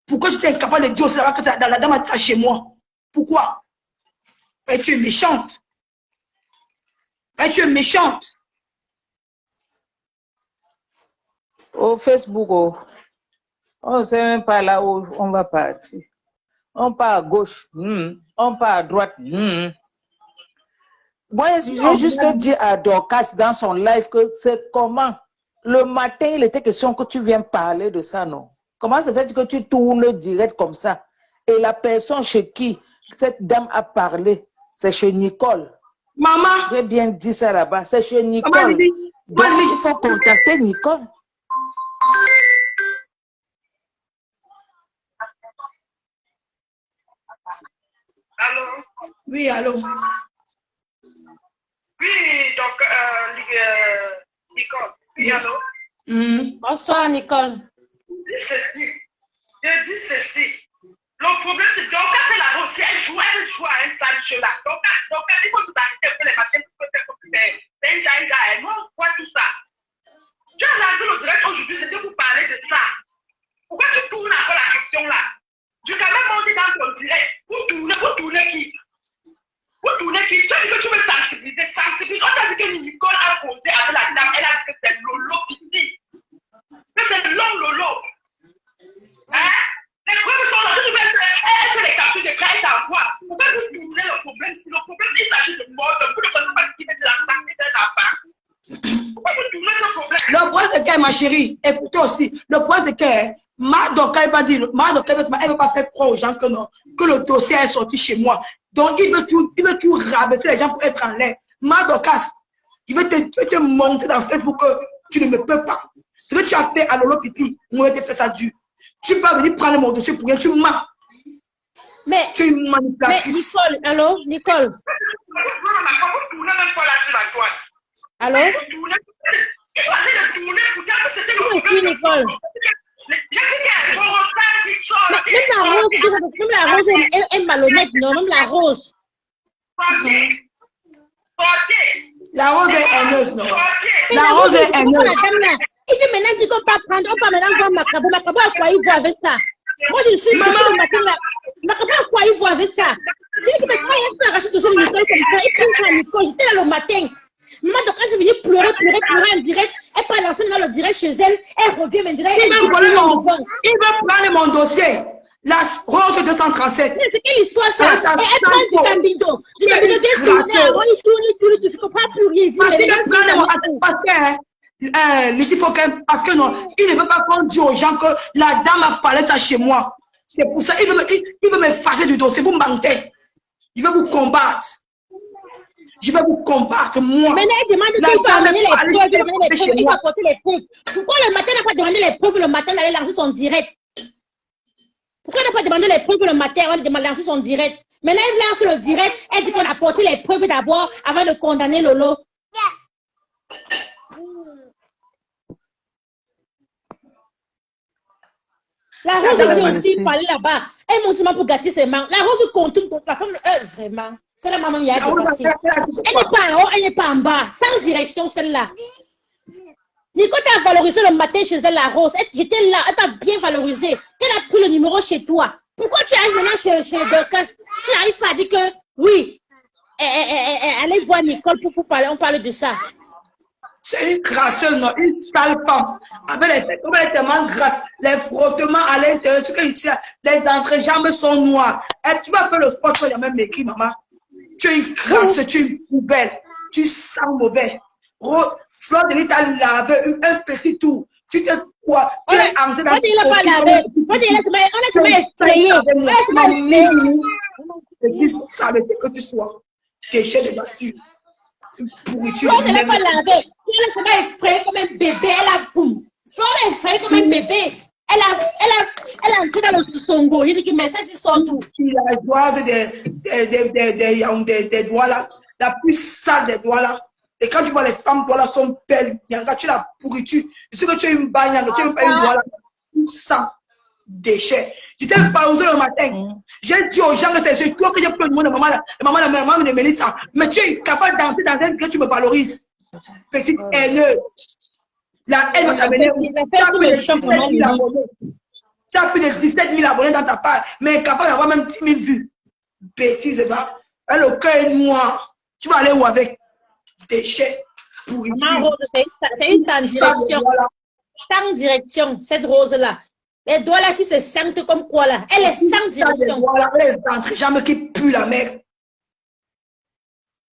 Pourquoi tu es incapable de dire aussi que la dame a dit ça chez moi? Pourquoi? Et tu es méchante. Et tu es méchante.
Au Facebook, oh. On ne sait même pas là où on va partir. On part à gauche, on part à droite. Moi, j'ai juste dit à Dorcas dans son live que c'est comment. Le matin, il était question que tu viens parler de ça, non? Comment se fait que tu tournes direct comme ça? Et la personne chez qui cette dame a parlé, c'est chez Nicole.
Maman.
J'ai bien dit ça là-bas, c'est chez Nicole. Donc, il faut contacter Nicole.
Allô?
Oui, allô?
Oui, donc, Nicole. Oui, allô?
Bonsoir, Nicole.
Je dis ceci. Le problème, c'est que c'est la Rose. Elle joue à un sale jeu là. Donc, il faut nous arrêter pour les machines. C'est nous, on voit tout ça. Tu as lancé le direct aujourd'hui, c'était pour parler de ça. Pourquoi tu tournes encore la question là? Tu as quand même monté dans ton direct. Vous tournez qui? Vous tournez qui? Tu as dit que tu veux sensibiliser. On t'a dit que Nicole a posé avec la dame. Elle a dit que c'est Lolo qui dit. Que c'est l'homme Lolo. Hein? Les preuves sont là. Tu veux être les captures de cas et t'envoies. Pourquoi vous tournez le problème? Si le problème, il s'agit de mort, vous ne connaissez pas ce qui fait de la femme et de la femme. Pourquoi vous tournez le problème?
Le problème, c'est que, ma chérie, écoutez aussi, le problème, c'est que, elle va pas faire croire aux gens que non, que le dossier est sorti chez moi. Donc, il veut tout rabaisser les gens pour être en l'air. Dorcas, je vais te montrer dans Facebook que tu ne me peux pas. Ce que tu as fait à Lolo Pipi, moi, j'ai fait ça dur. Tu peux venir prendre mon dossier pour rien, tu mens.
Mais,
tu es une manipulatrice.
Mais Nicole, allô, Nicole. Allô? Nicole. Même la rose est malhonnête, non? Même la rose.
La rose est haineuse, non? La rose est haineuse.
Il dit maintenant, tu ne peux pas prendre, on peut maintenant voir Macabo. Macabo a quoi il voit avec ça? Moi, je suis le matin là. Macabo a quoi il voit avec ça? Tu dis que quand il a arraché tout ça, Nicole comme ça, il prend ça à Nicole. J'étais là le matin. Maman, donc quand je venais pleurer en direct, elle prend l'enfant dans le direct chez elle, elle revient en direct.
Il veut prendre mon dossier. La rose 237.
C'est quelle histoire ça? Elle prend du cambido. Du cambido, il tourne, tu ne comprends plus rien.
Parce que non, il ne veut pas qu'on dise aux gens que la dame a parlé ça chez moi. C'est pour ça, il veut m'effacer du dossier, vous mentez. Il veut vous combattre. Je vais vous combattre, moi.
Maintenant, elle demande qu'il faut amener les preuves, il faut apporter les preuves. Pourquoi le matin n'a pas demandé les preuves le matin d'aller lancer son direct? Pourquoi elle n'a pas demandé les preuves le matin avant de lancer son direct? Maintenant, elle lance le direct, elle dit qu'on a apporté les preuves d'abord avant de condamner Lolo. La rose vient aussi parler là-bas. Elle monte pour gâter ses mains. La rose contourne la femme, vraiment. C'est la maman qui a dépassé. Elle n'est pas en haut, elle n'est pas en bas. Sans direction, celle-là. Nico t'a valorisé le matin chez elle, la rose. J'étais là, elle t'a bien valorisé. Elle a pris le numéro chez toi. Pourquoi tu arrives maintenant chez Dorcas? Tu n'arrives pas à dire que oui, allez voir Nicole pour parler, on parle de ça.
C'est une gracieuse, non, une sale femme. Avec comme elle est tellement grasse, les frottements à l'intérieur, tu sais ici, les entrejambes sont noires. Et tu vas faire le sport, tu vas même m'écrire, maman. Tu es une grasse, tu es une poubelle, tu sens mauvais. Fleur de t'a lavé un petit tour. Tu te quoi? Tu es entré dans
il n'a pas lavé. On a essayé.
C'est juste ça, que tu sois. Déchet de nature. Pourriture.
On ne l'a pas lavé. Elle a effrayé comme un bébé. Elle a boum. On l'a effrayé comme un bébé. Elle a entré dans le songo. Il dit que mais ça c'est son tout.
La doise des doigts là. La plus sale des doigts là. Et quand tu vois les femmes doigts là sont belles. Tu as la pourriture. Je sais que tu es une bagne. Tu n'es pas une doigt là. Tout ça. Déchet. Tu t'es valorisé le matin. J'ai dit aux gens que c'est toi que j'ai pris le nom de maman de Mélissa. Mais tu es capable de danser dans un que tu me valorises. Petite haineuse. La haine va t'amener. Tu as plus de 17 000 abonnés. Tu as plus de 17 000 abonnés dans ta page, mais capable d'avoir même 10 000 vues. Bêtise, va. Le cœur est noir. Tu vas aller où avec? Déchets.
Maman, c'est une direction. Sans direction, cette rose-là. Les doigts là qui se sentent comme quoi là? Elle est sans direction.
Les entrejambes qui puent la mer.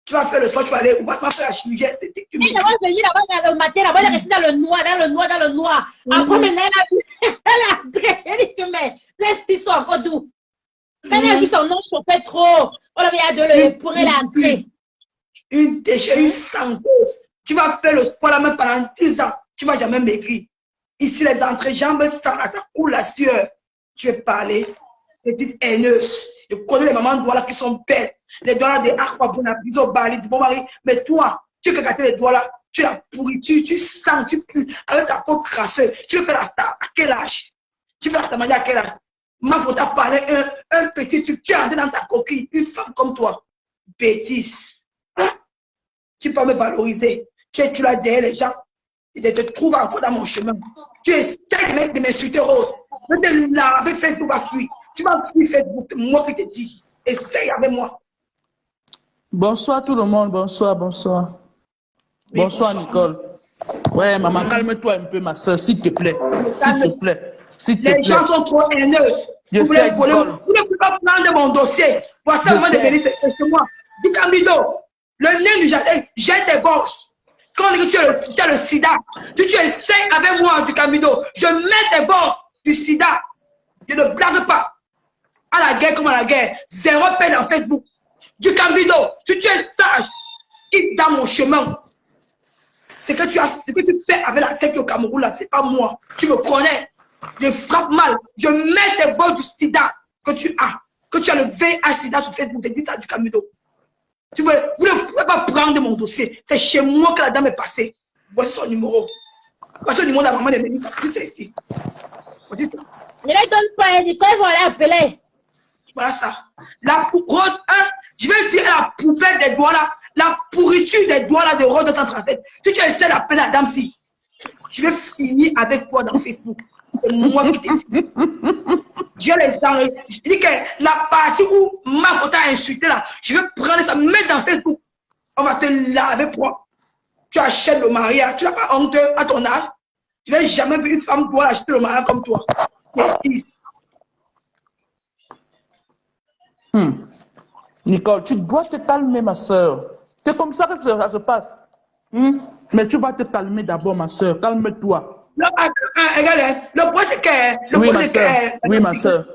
Tu vas faire le soir, tu vas aller, ou vas faire la chirurgie esthétique.
Elle va venir là-bas le matin, là-bas, elle est restée dans le noir. Après, maintenant, elle dit que mais, les sont encore doux. Quand elle a vu son nom chauffer trop, on avait hâte de le pour l'entrée.
Une déchet, une santé. Tu vas faire le sport là même pendant 10 ans. Tu ne vas jamais maigrir. Ici, les entrejambes, ça coule la sueur. Tu veux parler, petite haineuse. Je connais les mamans de doigts là qui sont belles. Les doigts là des Aqua Bonapiso, Bali, du bon mari. Mais toi, tu veux gâter les doigts là. Tu la pourriture, tu sens, tu pues avec ta peau crasseuse. Tu veux faire la star à quel âge? Tu veux la manger à quel âge? Ma faut t'a parlé un petit truc. Tu es rentré dans ta coquille, une femme comme toi. Bêtise. Tu peux me valoriser. Tu l'as derrière les gens. Et te trouves encore dans mon chemin. Tu essaies de m'insulter, Rose. Je te laver Facebook à fuir. Tu vas fuir Facebook, moi qui te dis. Essaye avec moi.
Bonsoir tout le monde, bonsoir.
Oui,
bonsoir Nicole. Ouais, maman, calme-toi un peu, ma soeur, s'il te plaît.
Les gens sont trop haineux. Vous voulez voler. Vous ne pouvez pas prendre mon dossier. Voici le moment de venir, c'est chez moi. Du Camido, le nez du jardin, j'ai des bosses. Quand tu as le sida, si tu essaies avec moi du Camido, je mets des bosses du sida. Je ne blague pas. À la guerre comme à la guerre, 0 paix dans Facebook. Du Camido, si tu es sage, quitte dans mon chemin. Ce que tu fais avec la secte au Cameroun, là, c'est pas moi. Tu me connais. Je frappe mal. Je mets des bosses du sida que tu as. Que tu as le VIH sida sur Facebook. Je dis ça du Camido. Vous ne pouvez pas prendre mon dossier. C'est chez moi que la dame est passée. Voici son numéro. Voici le numéro de la maman de Mélissa. C'est ici. Ne
les donne pas, Nicole, il va l'appeler.
Voilà ça. La Rose 1, je vais dire la poubelle des doigts là, la pourriture des doigts là de Rose 237. Si tu essaies d'appeler la dame si, je vais finir avec toi dans Facebook. C'est moi qui t'ai dit. Je dis que la partie où ma photo a insulté là, je vais prendre ça, mettre dans Facebook. On va te laver propre. Tu achètes le mariage, tu n'as pas honte à ton âge. Je n'ai jamais vu une femme pouvoir acheter le mariage comme toi.
Nicole, tu dois te calmer, ma soeur. C'est comme ça que ça se passe. Mais tu vas te calmer d'abord, ma soeur. Calme-toi.
Le point, c'est que...
Oui, ma soeur.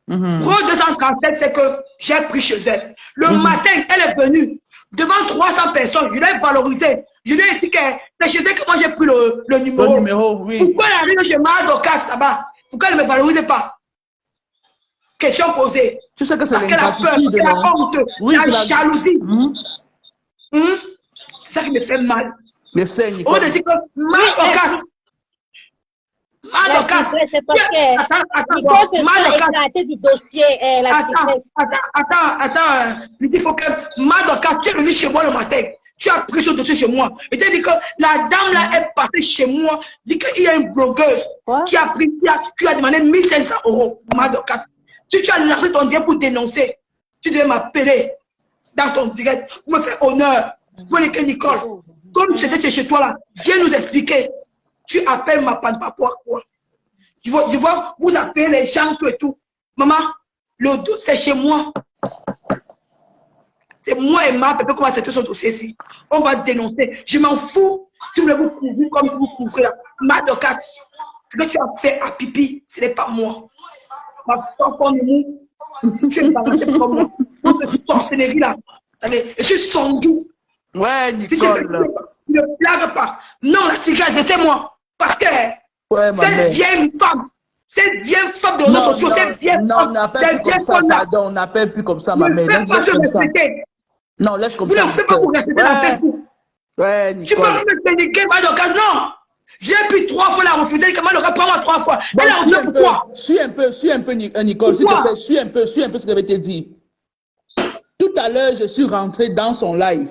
Rose 237, c'est que j'ai pris chez elle. Le matin, elle est venue devant 300 personnes. Je l'ai valorisée. Je lui ai dit que c'est chez elle que moi j'ai pris le numéro.
Le numéro, oui.
Pourquoi elle arrive chez Madokas là-bas? Pourquoi elle ne me valorise pas? Question posée.
Tu sais que c'est
parce qu'elle a peur, qu'elle a honte,
oui,
la jalousie. C'est ça qui me fait mal.
Je sais, Nicole.
On te dit que Madokas. Madokas.
C'est parce que Madokas du dossier.
Attends. Il faut que Madokas, tu es venu chez moi le matin. Tu as pris ce dossier chez moi. Et tu as dit que la dame là est passée chez moi. Dit qu'il y a une blogueuse qui a demandé 1500 €. Madokas. Si tu as lancé ton direct pour dénoncer, tu devais m'appeler dans ton direct pour me faire honneur. Pour dire que Nicole, comme c'était chez toi là, viens nous expliquer. Tu appelles ma panne, pas quoi. Je vois, vous appelez les gens, tout et tout. Maman, le dossier, c'est chez moi. C'est moi et ma pépé qu'on va traiter ce dossier-ci. On va dénoncer. Je m'en fous. Si vous voulez vous couvrir comme vous couvrez là. Madokas, ce que tu as fait à pipi, ce n'est pas moi. Ma soeur comme nous, tu es balancé comme moi. Donc, sorcellerie là. Je suis sondou.
Ouais, Nicole.
Si je ne blague pas. Non, la cigarette, c'était moi. Parce que cette vieille femme de nos sociaux, cette vieille femme.
Non, on n'appelle plus comme ça, pardon, on n'appelle plus comme ça, ma mère. Laisse comme ça. Non, laisse comme ça.
Vous ne faites pas pour rester dans Facebook.
Ouais, Nicole.
Tu peux me péniquer, Madokas, non. J'ai pu 3 fois la refuser. Comment elle aurait pas moi 3 fois?
Bon,
Elle a refusé pourquoi?
Suis un peu, Nicole, s'il te plaît, suis un peu ce que je vais te dire. Tout à l'heure, je suis rentré dans son live.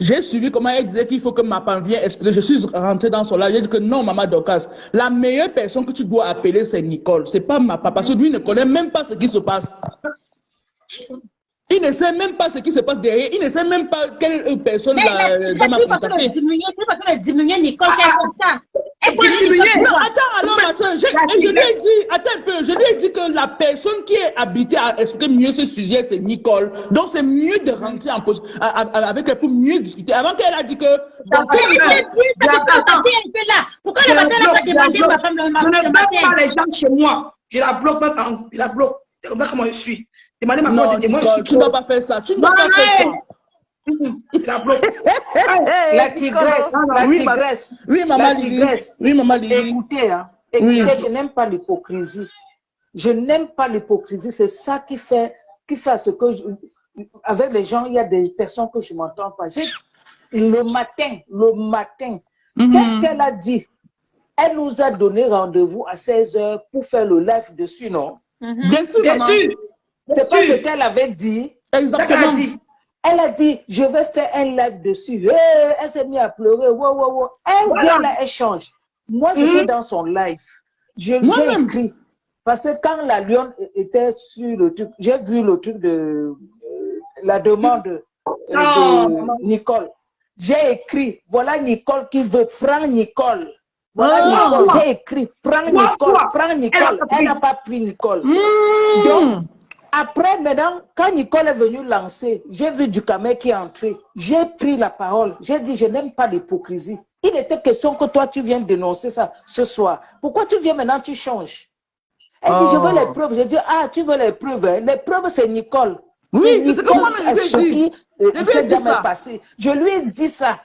J'ai suivi comment elle disait qu'il faut que ma femme vienne expliquer. Je suis rentré dans son live. J'ai dit que non, maman Dorcas, la meilleure personne que tu dois appeler, c'est Nicole. C'est pas ma papa. Parce que lui ne connaît même pas ce qui se passe. Il ne sait même pas ce qui se passe derrière. Il ne sait même pas quelle personne m'a contacté.
Diminuer Nicole, c'est comme ça.
Non, attends, alors, ma soeur, je lui ai dit, attends un peu, je lui ai dit que la personne qui est habitée à expliquer mieux ce sujet, c'est Nicole. Donc, c'est mieux de rentrer en pause avec elle pour mieux discuter. Avant qu'elle a dit que.
Pourquoi le matin, elle a pas demandé ma femme le matin?
Je ne bloque pas les gens chez moi. Je la bloque même, je la bloque. C'est comme ça comment je suis. Demandez ma
Non,
part de moi.
tu ne dois pas faire ça. Tu ne dois pas faire ça.
La bloque.
La tigresse,
Oui, maman Lily. Oui, maman Lily.
Écoutez, je n'aime pas l'hypocrisie. Je n'aime pas l'hypocrisie. C'est ça qui fait ce que avec les gens, il y a des personnes que je ne m'entends pas. Le matin, qu'est-ce qu'elle a dit? Elle nous a donné rendez-vous à 16h pour faire le live dessus, non?
Bien sûr,
Bien
maman.
sûr.
C'est pas ce qu'elle avait dit.
Exactement.
Elle a dit, je vais faire un live dessus. Elle s'est mise à pleurer. Elle vient là, elle change. Moi, j'étais dans son live. J'ai écrit. Parce que quand la lionne était sur le truc, j'ai vu le truc de la demande de Nicole. J'ai écrit, voilà Nicole qui veut prendre Nicole. Voilà Nicole. J'ai écrit, prends Nicole. Elle n'a pas pris Nicole. Donc, après, maintenant, quand Nicole est venue lancer, j'ai vu Ducamel qui est entré. J'ai pris la parole. J'ai dit, je n'aime pas l'hypocrisie. Il était question que toi, tu viennes dénoncer ça ce soir. Pourquoi tu viens maintenant, tu changes? Elle dit, je veux les preuves. J'ai dit, ah, tu veux les preuves? Hein? Les preuves, c'est Nicole.
Oui,
Nicole ce qui s'est jamais passé. Je lui ai dit ça.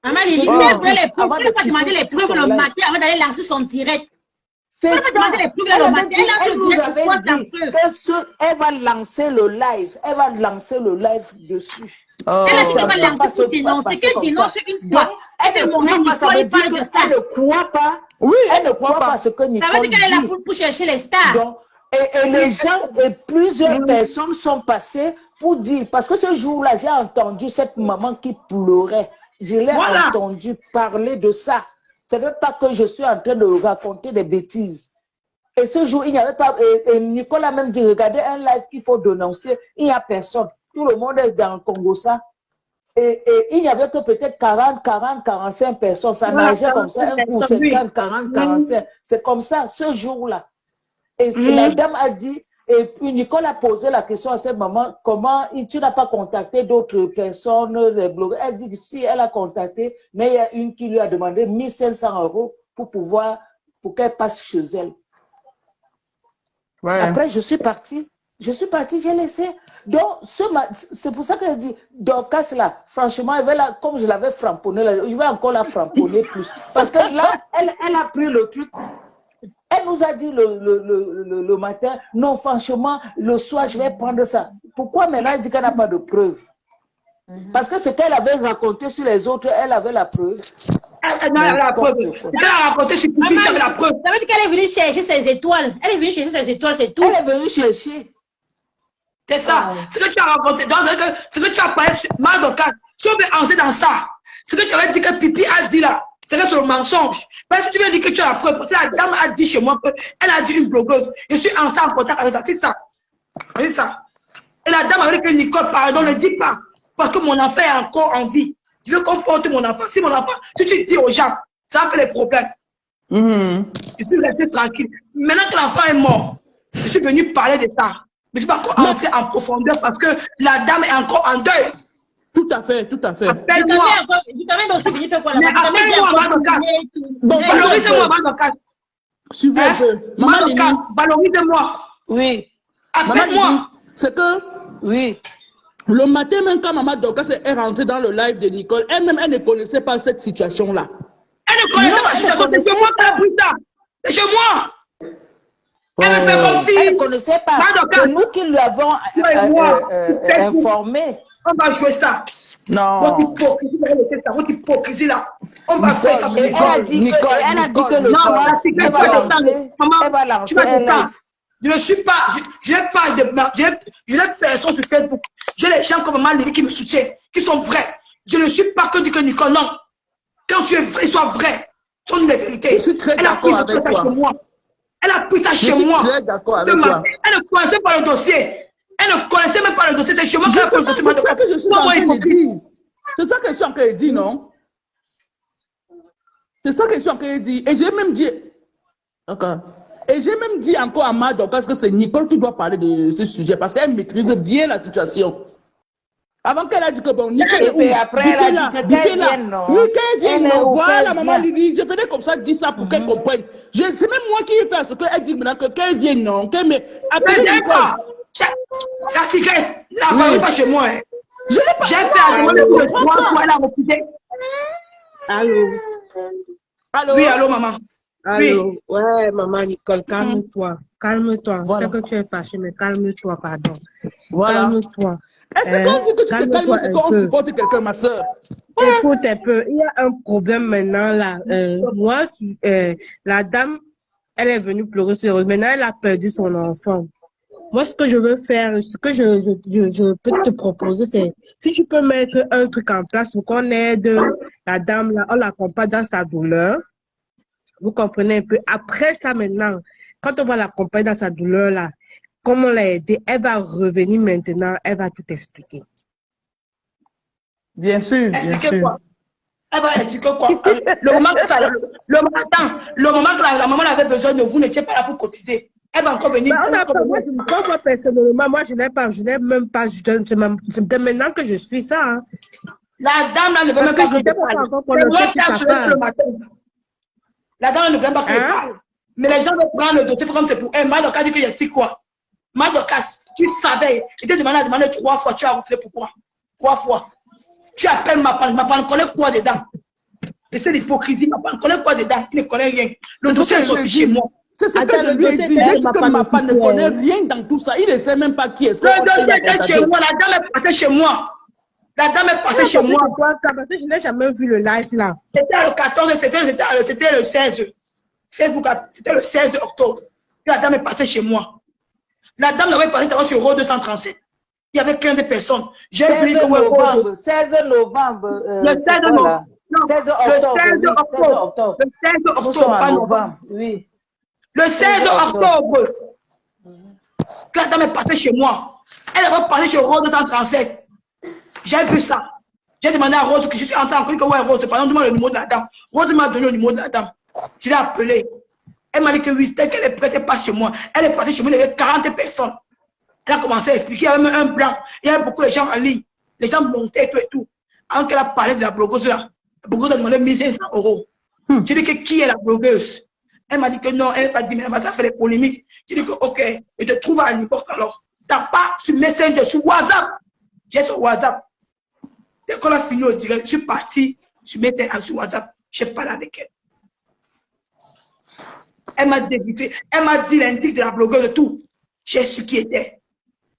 Maman, il dit, elle veut les preuves. Elle n'a pas demandé les preuves le matin avant d'aller lancer son direct.
C'est ça. Elle nous avait dit qu'elle va lancer le live. Elle va lancer le live dessus.
Elle a dit qu'elle va lancer pour dénoncer. Qu'elle dénonce une fois. Elle
ne croit pas.
Oui,
elle ne croit pas ce que Nicole dit.
Ça veut dire qu'elle est là pour chercher les stars.
Donc, et les gens et plusieurs personnes sont passées pour dire, parce que ce jour-là, j'ai entendu cette maman qui pleurait. Je l'ai entendu parler de ça. Ce n'est pas que je suis en train de raconter des bêtises. Et ce jour, il n'y avait pas... Et Nicolas a même dit, regardez un live qu'il faut dénoncer. Il n'y a personne. Tout le monde est dans le Congo, ça. Et il n'y avait que peut-être 45 personnes. Ça nageait comme ça. Un coup, 50, 40, 45. C'est comme ça, ce jour-là. Et la dame a dit... Et puis Nicole a posé la question à cette maman, comment tu n'as pas contacté d'autres personnes, les blogueurs? Elle dit que si, elle a contacté, mais il y a une qui lui a demandé 1500 € pour qu'elle passe chez elle. Ouais. Après, je suis partie, j'ai laissé. Donc, c'est pour ça qu'elle dit, Dorcas là, franchement, comme je l'avais framponné, je vais encore la framponner plus. Parce que là, elle a pris le truc. Elle nous a dit le matin, non, franchement, le soir, je vais prendre ça. Pourquoi maintenant elle dit qu'elle n'a pas de preuve? Parce que ce qu'elle avait raconté sur les autres, elle avait la preuve.
Elle avait la preuve. Elle a raconté sur Pipi, tu avais la preuve.
Ça veut dire qu'elle est venue chercher ses étoiles. Elle est venue chercher ses étoiles, c'est tout.
Elle est venue chercher.
C'est ça. Ce que tu as raconté, ce que tu as parlé, mal de cas. Si on veut entrer dans ça, ce que tu avais dit que Pipi a dit là, c'est le mensonge. Parce que tu viens dire que tu as la preuve. Parce que la dame a dit chez moi qu'elle a dit une blogueuse. Je suis entrée en contact avec ça. C'est ça. C'est ça. Et la dame avait dit que Nicole, pardon, ne dis pas. Parce que mon enfant est encore en vie. Je veux comporter mon enfant. Si mon enfant, si tu dis aux gens, ça fait des problèmes. Je suis resté tranquille. Maintenant que l'enfant est mort, je suis venu parler de ça. Mais je ne suis pas encore entré en profondeur parce que la dame est encore en deuil.
Tout à fait, tout à fait.
Appelle-moi. Appelle-moi avant de casse. Bon, valorise-moi avant de casse.
Suivez un peu.
Maman Lily. Valorise-moi.
Oui.
Appelle-moi.
C'est que...
Oui.
Le matin, même quand Maman Dorcas est rentrée dans le live de Nicole, elle-même, elle ne connaissait pas cette situation-là.
Elle ne connaissait pas cette situation. C'est chez moi qu'elle a pris ça. C'est chez moi. Elle me fait comme si...
Elle ne connaissait pas. C'est nous qui lui avons informé.
On va jouer ça.
Non.
Votre hypocrisie là. On va faire ça.
Et elle a dit que le
Non,
soir,
la
elle va lancer un live.
Je ne suis pas, je n'ai pas de, je n'ai personne sur Facebook. J'ai les gens comme maman qui me soutiennent, qui sont vrais. Je ne suis pas que Nicole, non. Quand tu es vrai, sois vrai. Ce sont des vérités.
Je suis très d'accord avec toi.
Chez moi. Elle a pris ça chez moi.
Je suis très d'accord avec toi.
Elle ne connaissait pas le dossier. Elle ne connaissait même pas le dossier. C'était chez moi.
C'est ça que je suis en train de dire. C'est ça que je suis en train de dire, non? C'est ça que je suis en train de dire. Et j'ai même dit... D'accord. Et j'ai même dit encore à Mado parce que c'est Nicole qui doit parler de ce sujet parce qu'elle maîtrise bien la situation. Avant qu'elle a dit que bon, Nicole est où?
Et après, elle a dit que qu'elle vienne, non?
Oui, qu'elle vienne, non? Voilà, maman Lily, je venais comme ça dire ça pour qu'elle comprenne. C'est même moi qui ai fait ce qu'elle dit maintenant, que qu'elle vienne, non? Qu'elle me... Appelez Nicole.
La tigresse, la parole pas chez moi. J'ai fait à demander pour le 3 fois, elle a refusé.
Allô?
Allô? Oui, allô, maman.
Allô? Oui. Ouais, maman Nicole, calme-toi. Calme-toi. Voilà. Je sais que tu es fâchée, mais calme-toi, pardon.
Voilà.
Calme-toi.
Est-ce qu'on dit que tu te calmes, c'est qu'on supporte quelqu'un, ma soeur?
Écoute un peu, il y a un problème maintenant là. Moi, la dame, elle est venue pleurer sur elle. Maintenant, elle a perdu son enfant. Moi, ce que je veux faire, ce que je peux te proposer, c'est si tu peux mettre un truc en place pour qu'on aide la dame là, on l'accompagne dans sa douleur. Vous comprenez un peu. Après ça, maintenant, quand on va l'accompagner dans sa douleur là, comme on l'a aidée, elle va revenir maintenant, elle va tout expliquer.
Bien sûr, bien sûr.
Quoi? Elle va expliquer quoi? Le moment que la maman avait besoin de vous, n'étiez pas là pour cotiser. Elle va encore venir.
Moi, personnellement, moi, je n'ai même pas, c'est maintenant que je suis ça. Hein.
La dame là ne veut même pas que je parle. La dame ne veut même pas que je parle. Mais les gens vont prendre le dossier comme c'est pour elle. Madoka dit que je sais quoi. Madoka, tu savais. Je t'ai demandé 3 fois, tu as refusé pourquoi? 3 fois. Tu appelles ma femme connaît quoi dedans? Et c'est l'hypocrisie, ma femme connaît quoi dedans? Il ne connaît rien. Le dossier est sorti chez moi.
C'est ce que je lui ai dit. Dès que ma femme ne connaît rien dans tout ça, il ne sait même pas qui est.
Le dossier était chez moi, la dame est passée chez moi. La dame est passée chez moi.
Parce que je n'ai jamais vu le live là.
C'était le 14, c'était le 16. C'était le 16 octobre. La dame est passée chez moi. La dame n'avait passé sur Road 237. Il y avait 15 personnes. J'ai vu que
16 novembre.
Le 16 novembre.
Le 16 octobre.
Le 16 octobre, pas novembre.
Oui.
Le 16 octobre. La dame est passée chez moi. Elle avait passé sur Road 237. J'ai vu ça. J'ai demandé à Rose que je suis en train de dire que ouais, Rose, par exemple, demande le numéro de la dame. Rose m'a donné le numéro de la dame. Je l'ai appelée. Elle m'a dit que oui, c'était qu'elle est prête, pas chez moi. Elle est passée chez moi, il y avait 40 personnes. Elle a commencé à expliquer, il y avait même un blanc. Il y avait beaucoup de gens en ligne. Les gens montaient tout et tout. Avant qu'elle a parlé de la blogueuse là, la blogueuse a demandé 1500 €. J'ai dit que qui est la blogueuse? Elle m'a dit que non, elle n'a pas dit, mais elle va faire des polémiques. J'ai dit que ok, je te trouve à Nipos alors. T'as pas sur Messenger, sur WhatsApp. J'ai sur WhatsApp. Dès qu'on a fini au direct, je suis parti sur WhatsApp. Je parlé avec elle. Elle m'a débriefé. Elle m'a dit l'indique de la blogueuse de tout. J'ai su qui était.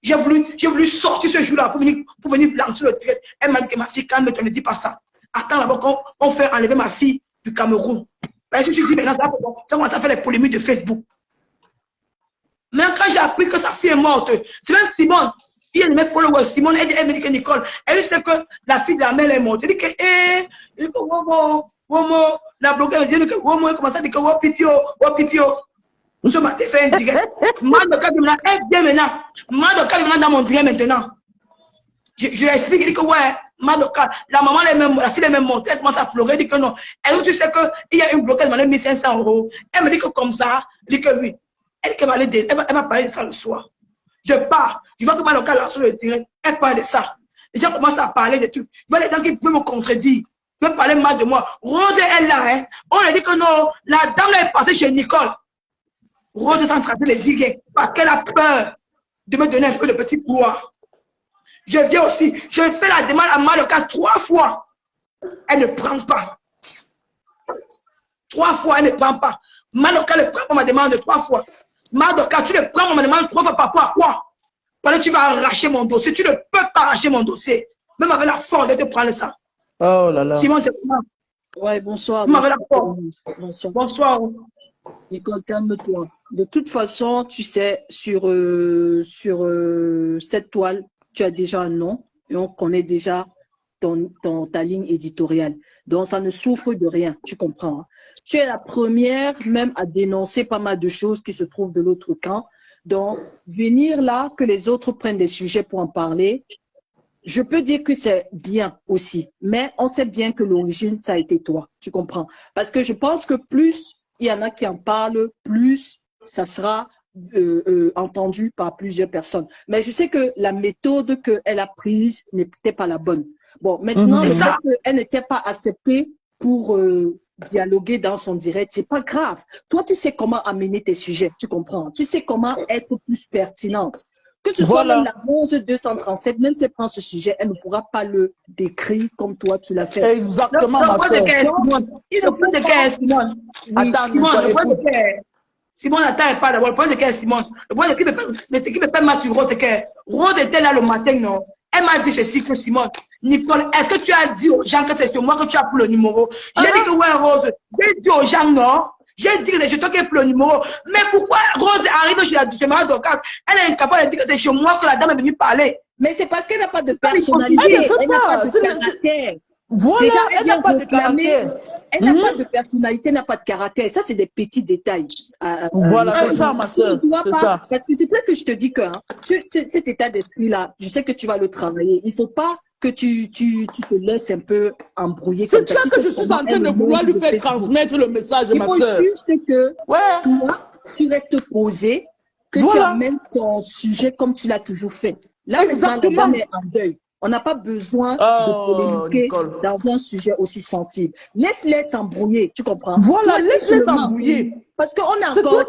J'ai voulu sortir ce jour-là pour venir blanchir le direct. Elle m'a dit que ma fille, calme-toi, ne dis pas ça. Attends d'abord qu'on fait enlever ma fille du Cameroun. Parce que je suis dit maintenant, ça va faire les polémiques de Facebook. Même quand j'ai appris que sa fille est morte, c'est même Simone. Il y a mes followers, Simone, elle me dit que Nicole, elle sait que la fille de la mère est morte. Elle dit que, Womo, la blogueuse dit que Womo, elle commence à dire que Wopipio. Nous sommes à te faire un direct. Madoka maintenant, elle vient maintenant. Madoka maintenant dans mon direct maintenant. Je l'explique, elle dit que ouais, Madoka, la maman, la fille est même morte. Elle commence à pleurer, elle dit que non. Elle dit qu'il y a une blogueuse, elle m'a mis 500 €. Elle me dit que comme ça, elle dit que oui. Elle dit qu'elle va parler de ça le soir. Je pars. Je vois que Madoka lance sur le direct. Elle parle de ça. Les gens commencent à parler de trucs. Je vois les gens qui peuvent me contredire. Ils peuvent parler mal de moi. Rose est là. Hein. On a dit que non. La dame est passée chez Nicole. Rose s'en train de le dire. Parce qu'elle a peur de me donner un peu de petit pouvoir. Je viens aussi. Je fais la demande à Madoka 3 fois. Elle ne prend pas. 3 fois, elle ne prend pas. Madoka ne prend pas ma demande 3 fois. Madoka, tu ne prends pas ma demande 3 fois par rapport à quoi? Parce que tu vas arracher mon dossier. Tu ne peux pas arracher mon dossier. Même avec la force de te prendre ça.
Oh là là.
Simon, c'est comment?
Ouais, bonsoir,
Vous m'avez
bonsoir tout le
d'accord.
monde. Bonsoir.
Bonsoir.
Nicole, calme-toi. De toute façon, tu sais, sur cette toile, tu as déjà un nom et on connaît déjà ta ligne éditoriale. Donc, ça ne souffre de rien, tu comprends, hein. Tu es la première même à dénoncer pas mal de choses qui se trouvent de l'autre camp. Donc, venir là, que les autres prennent des sujets pour en parler, je peux dire que c'est bien aussi, mais on sait bien que l'origine, ça a été toi, tu comprends? Parce que je pense que plus il y en a qui en parlent, plus ça sera entendu par plusieurs personnes. Mais je sais que la méthode qu'elle a prise n'était pas la bonne. Bon, maintenant, le fait qu'elle n'était pas acceptée pour dialoguer dans son direct, c'est pas grave. Toi, tu sais comment amener tes sujets, tu comprends? Tu sais comment être plus pertinente. Que ce soit même la Rose 237, même si elle prend ce sujet, elle ne pourra pas le décrire comme toi tu l'as fait.
Exactement, ma soeur.
Simone. Simone, attends pas d'abord. Le point de quel Simone? Le point de qui me fait mal sur Rose, c'est que Rose était là le matin, non? Elle m'a dit ceci que Simone, Nicole, est-ce que tu as dit aux gens que c'est sur moi que tu as pris le numéro? J'ai dit que ouais, Rose. J'ai dit aux gens non. J'ai dit que c'est chez toi qui est pris le numéro. Mais pourquoi Rose arrive chez la Mme Dorcas? Elle est incapable de dire que c'est chez moi que la dame est venue parler.
Mais c'est parce qu'elle n'a pas de personnalité. Elle n'a pas de caractère.
Voilà,
déjà,
elle n'a pas de caractère.
Elle n'a pas de personnalité, n'a pas de caractère. Ça, c'est des petits détails.
Voilà, c'est ça, ma soeur.
Parce que c'est vrai que je te dis que cet état d'esprit-là, je sais que tu vas le travailler. Il ne faut pas que tu te laisses un peu embrouiller.
C'est ça que je suis en train de vouloir lui faire transmettre le message, ma soeur.
Il faut juste que toi, tu restes posé, que tu amènes ton sujet comme tu l'as toujours fait. Là, maintenant, la dame est en deuil. On n'a pas besoin de polémiquer dans un sujet aussi sensible. Laisse-les s'embrouiller, tu comprends?
Voilà, laisse-les s'embrouiller.
Parce qu'on est encore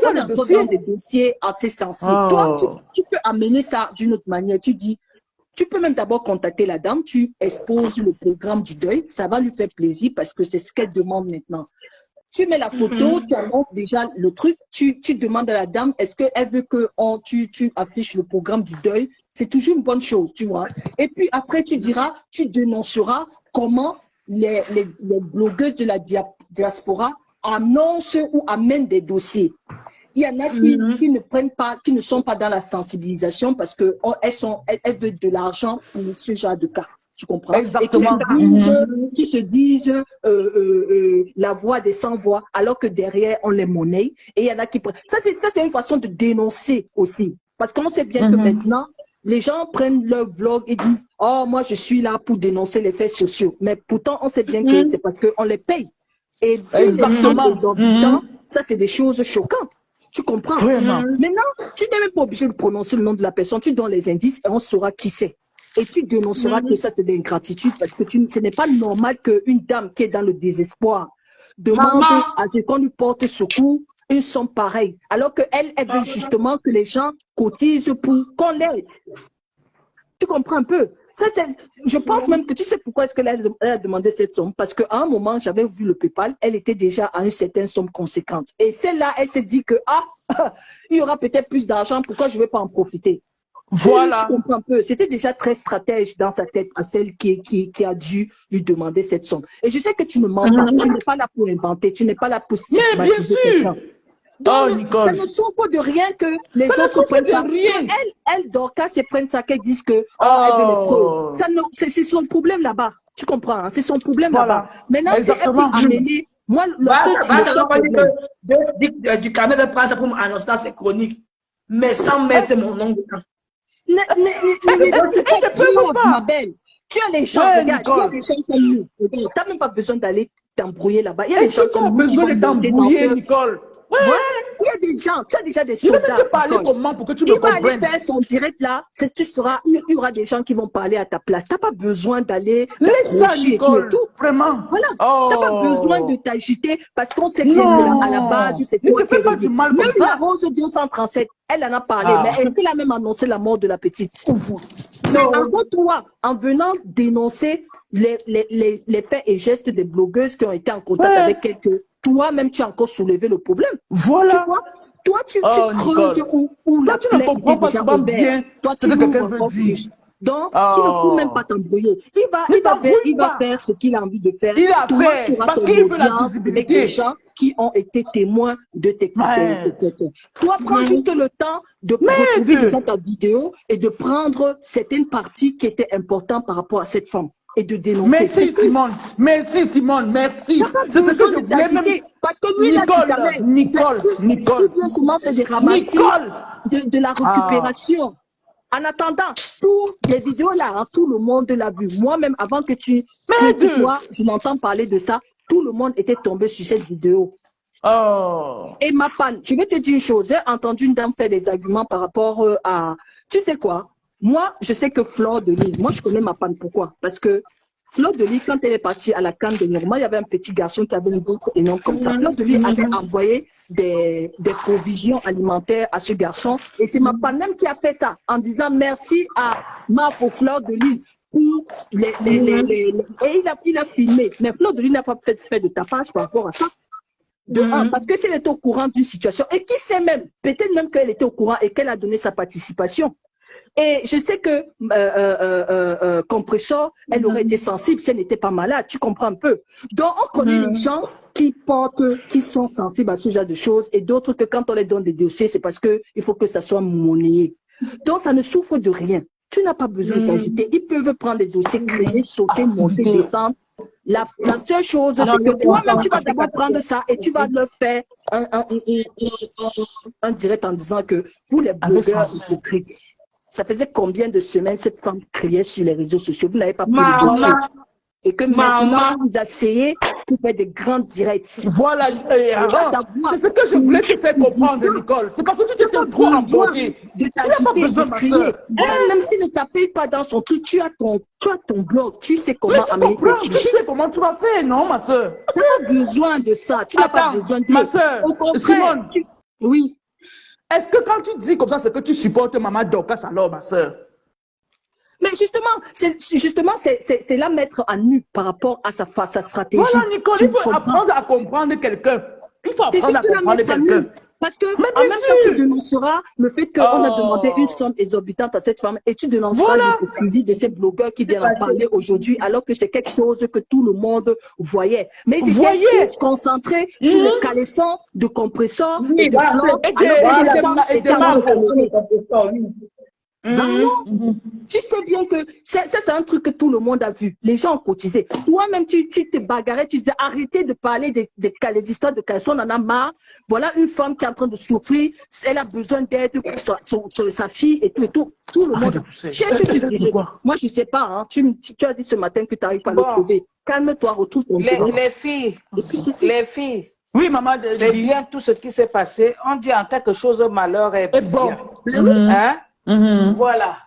dans des dossiers assez sensibles. Toi, tu peux amener ça d'une autre manière. Tu dis, tu peux même d'abord contacter la dame, tu exposes le programme du deuil, ça va lui faire plaisir parce que c'est ce qu'elle demande maintenant. Tu mets la photo, tu annonces déjà le truc, tu demandes à la dame, est-ce qu'elle veut que tu affiches le programme du deuil? C'est toujours une bonne chose, tu vois. Et puis après, tu diras, tu dénonceras comment les blogueuses de la diaspora annoncent ou amènent des dossiers. Il y en a qui ne prennent pas, qui ne sont pas dans la sensibilisation parce que elles veulent de l'argent pour ce genre de cas. Tu comprends?
Exactement.
Et qui se disent la voix des sans-voix, alors que derrière, on les monnaie. Et il y en a qui prennent. Ça, c'est une façon de dénoncer aussi. Parce qu'on sait bien que maintenant, les gens prennent leur vlog et disent « Oh, moi, je suis là pour dénoncer les faits sociaux. » Mais pourtant, on sait bien que c'est parce qu'on les paye. Et vu les exorbitants, ça, c'est des choses choquantes. Tu comprends? Maintenant, tu n'es même pas obligé de prononcer le nom de la personne. Tu donnes les indices et on saura qui c'est. Et tu dénonceras que ça, c'est de l'ingratitude parce que ce n'est pas normal qu'une dame qui est dans le désespoir demande à ce qu'on lui porte secours une somme pareille. Alors qu'elle veut justement que les gens cotisent pour qu'on l'aide. Tu comprends un peu? Ça, je pense même que tu sais pourquoi est-ce qu'elle a demandé cette somme. Parce qu'à un moment, j'avais vu le PayPal, elle était déjà à une certaine somme conséquente. Et celle-là, elle s'est dit que, il y aura peut-être plus d'argent, pourquoi je ne vais pas en profiter?
Voilà.
Tu comprends un peu. C'était déjà très stratège dans sa tête à celle qui a dû lui demander cette somme. Et je sais que tu ne mens pas. Tu n'es pas là pour inventer. Tu n'es pas là pour stigmatiser quelqu'un. Donc, ça ne souffre de rien que les autres prennent ça. Elle, Dorcas, se prennent ça, qu'elle dise que, elle veut les preuves. C'est son problème là-bas. Tu comprends, hein? C'est son problème là-bas. Maintenant, si elle peut amener, moi,
du Cameroun va prendre pour m'annoncer dans ses chroniques, mais sans mettre mon nom dedans.
Ma belle. Tu as les gens, regarde, il y a des gens comme nous. Tu n'as même pas besoin d'aller t'embrouiller là-bas. Il y a des gens comme nous qui vont
t'embrouiller, Nicole.
Ouais. Il y a des gens, tu as déjà des soldats.
Je vais te parler comment pour que tu me comprennes.
Il va aller faire son direct là, il y aura des gens qui vont parler à ta place. Tu n'as pas besoin d'aller
t'approcher et tout. Vraiment.
Voilà. Tu n'as pas besoin de t'agiter parce qu'on sait bien que là, à la base, c'est toi qui es du mal. Même la Rose 237, elle en a parlé, mais est-ce qu'elle a même annoncé la mort de la petite? C'est encore toi, en venant dénoncer les faits et gestes des blogueuses qui ont été en contact avec quelques... Toi-même, tu as encore soulevé le problème.
Voilà.
Tu vois? Toi, tu creuses où la plaie est déjà ouverte. Toi, tu l'ouvres encore plus. Donc, il ne faut même pas t'embrouiller. Il va faire ce qu'il a envie de faire.
Il a
Toi,
fait,
tu auras
parce
ton
qu'il veut la
audience avec des
visibilité.
gens qui ont été témoins de tes Toi, prends juste le temps de retrouver déjà ta vidéo et de prendre certaines parties qui étaient importantes par rapport à cette femme et de dénoncer.
Merci Simone, merci Simone, merci. C'est ce que je voulais même.
Parce que lui, là, tu t'amènes.
Nicole.
Il vient seulement faire des ramassis de la récupération. En attendant, toutes les vidéos là, hein, tout le monde l'a vu. Moi-même, avant que toi, je m'entends parler de ça, tout le monde était tombé sur cette vidéo. Et ma panne, je vais te dire une chose, j'ai entendu une dame faire des arguments par rapport à... Tu sais quoi? Moi, je sais que Fleur de Lille, moi je connais ma panne. Pourquoi? Parce que Fleur de Lille, quand elle est partie à la canne de Norma, il y avait un petit garçon qui avait une ventre énorme comme ça. Fleur de Lille avait envoyé des provisions alimentaires à ce garçon. Et c'est ma panne même qui a fait ça, en disant merci à pour Fleur de Lille pour et il a filmé. Mais Fleur de Lille n'a pas fait de tapage par rapport à ça. Parce que si elle était au courant d'une situation, et qui sait même, peut-être même qu'elle était au courant et qu'elle a donné sa participation. Et je sais que Compressor, elle aurait été sensible si elle n'était pas malade, tu comprends un peu. Donc, on connaît les gens qui sont sensibles à ce genre de choses, et d'autres que quand on les donne des dossiers, c'est parce que il faut que ça soit monnayé. Donc, ça ne souffre de rien. Tu n'as pas besoin d'agiter. Ils peuvent prendre des dossiers, créer, sauter, monter, descendre. La seule chose, c'est que toi-même, tu vas d'abord prendre ça et tu vas leur faire un direct en disant que pour les blogueurs hypocrites, ça faisait combien de semaines cette femme criait sur les réseaux sociaux? Vous n'avez pas pris le dossier. Et que maintenant, vous essayez de faire des grands directs.
Voilà, c'est ce que je voulais te faire comprendre, Nicole. C'est parce que tu t'étais trop embrouillée. Tu n'as pas besoin de crier.
Même s'il ne t'appelle pas dans son truc, tu as ton blog, tu sais comment amener tes
choses. Tu sais comment tu vas faire, non, ma soeur?
Tu as besoin de ça. Tu n'as pas besoin de
ma soeur, Simone.
Oui.
Est-ce que quand tu dis comme ça, c'est que tu supportes Maman Dorcas alors, ma soeur?
Mais justement, c'est la mettre à nu par rapport à sa stratégie.
Voilà, Nicole, il faut apprendre à comprendre quelqu'un. Il faut apprendre à comprendre quelqu'un.
Parce que en même temps, tu dénonceras le fait qu'on a demandé une somme exorbitante à cette femme et tu dénonceras l'hypocrisie de ces blogueurs qui viennent en parler aujourd'hui alors que c'est quelque chose que tout le monde voyait. Mais ils étaient tous concentrés sur le caleçon de Compressor et de Fleur alors que était tu sais bien que ça c'est un truc que tout le monde a vu. Les gens ont cotisé. Toi-même, tu te bagarrais, tu disais arrêtez de parler des histoires de caleçon, on en a marre. Voilà une femme qui est en train de souffrir, elle a besoin d'aide pour sa fille et tout. Tout le monde. Moi, je sais pas, hein. Tu as dit ce matin que tu n'arrives pas à le trouver. Calme-toi, retrouve ton
les filles.
Oui, maman,
c'est bien tout ce qui s'est passé. On dit en quelque chose, malheur est bon. Hein? Voilà.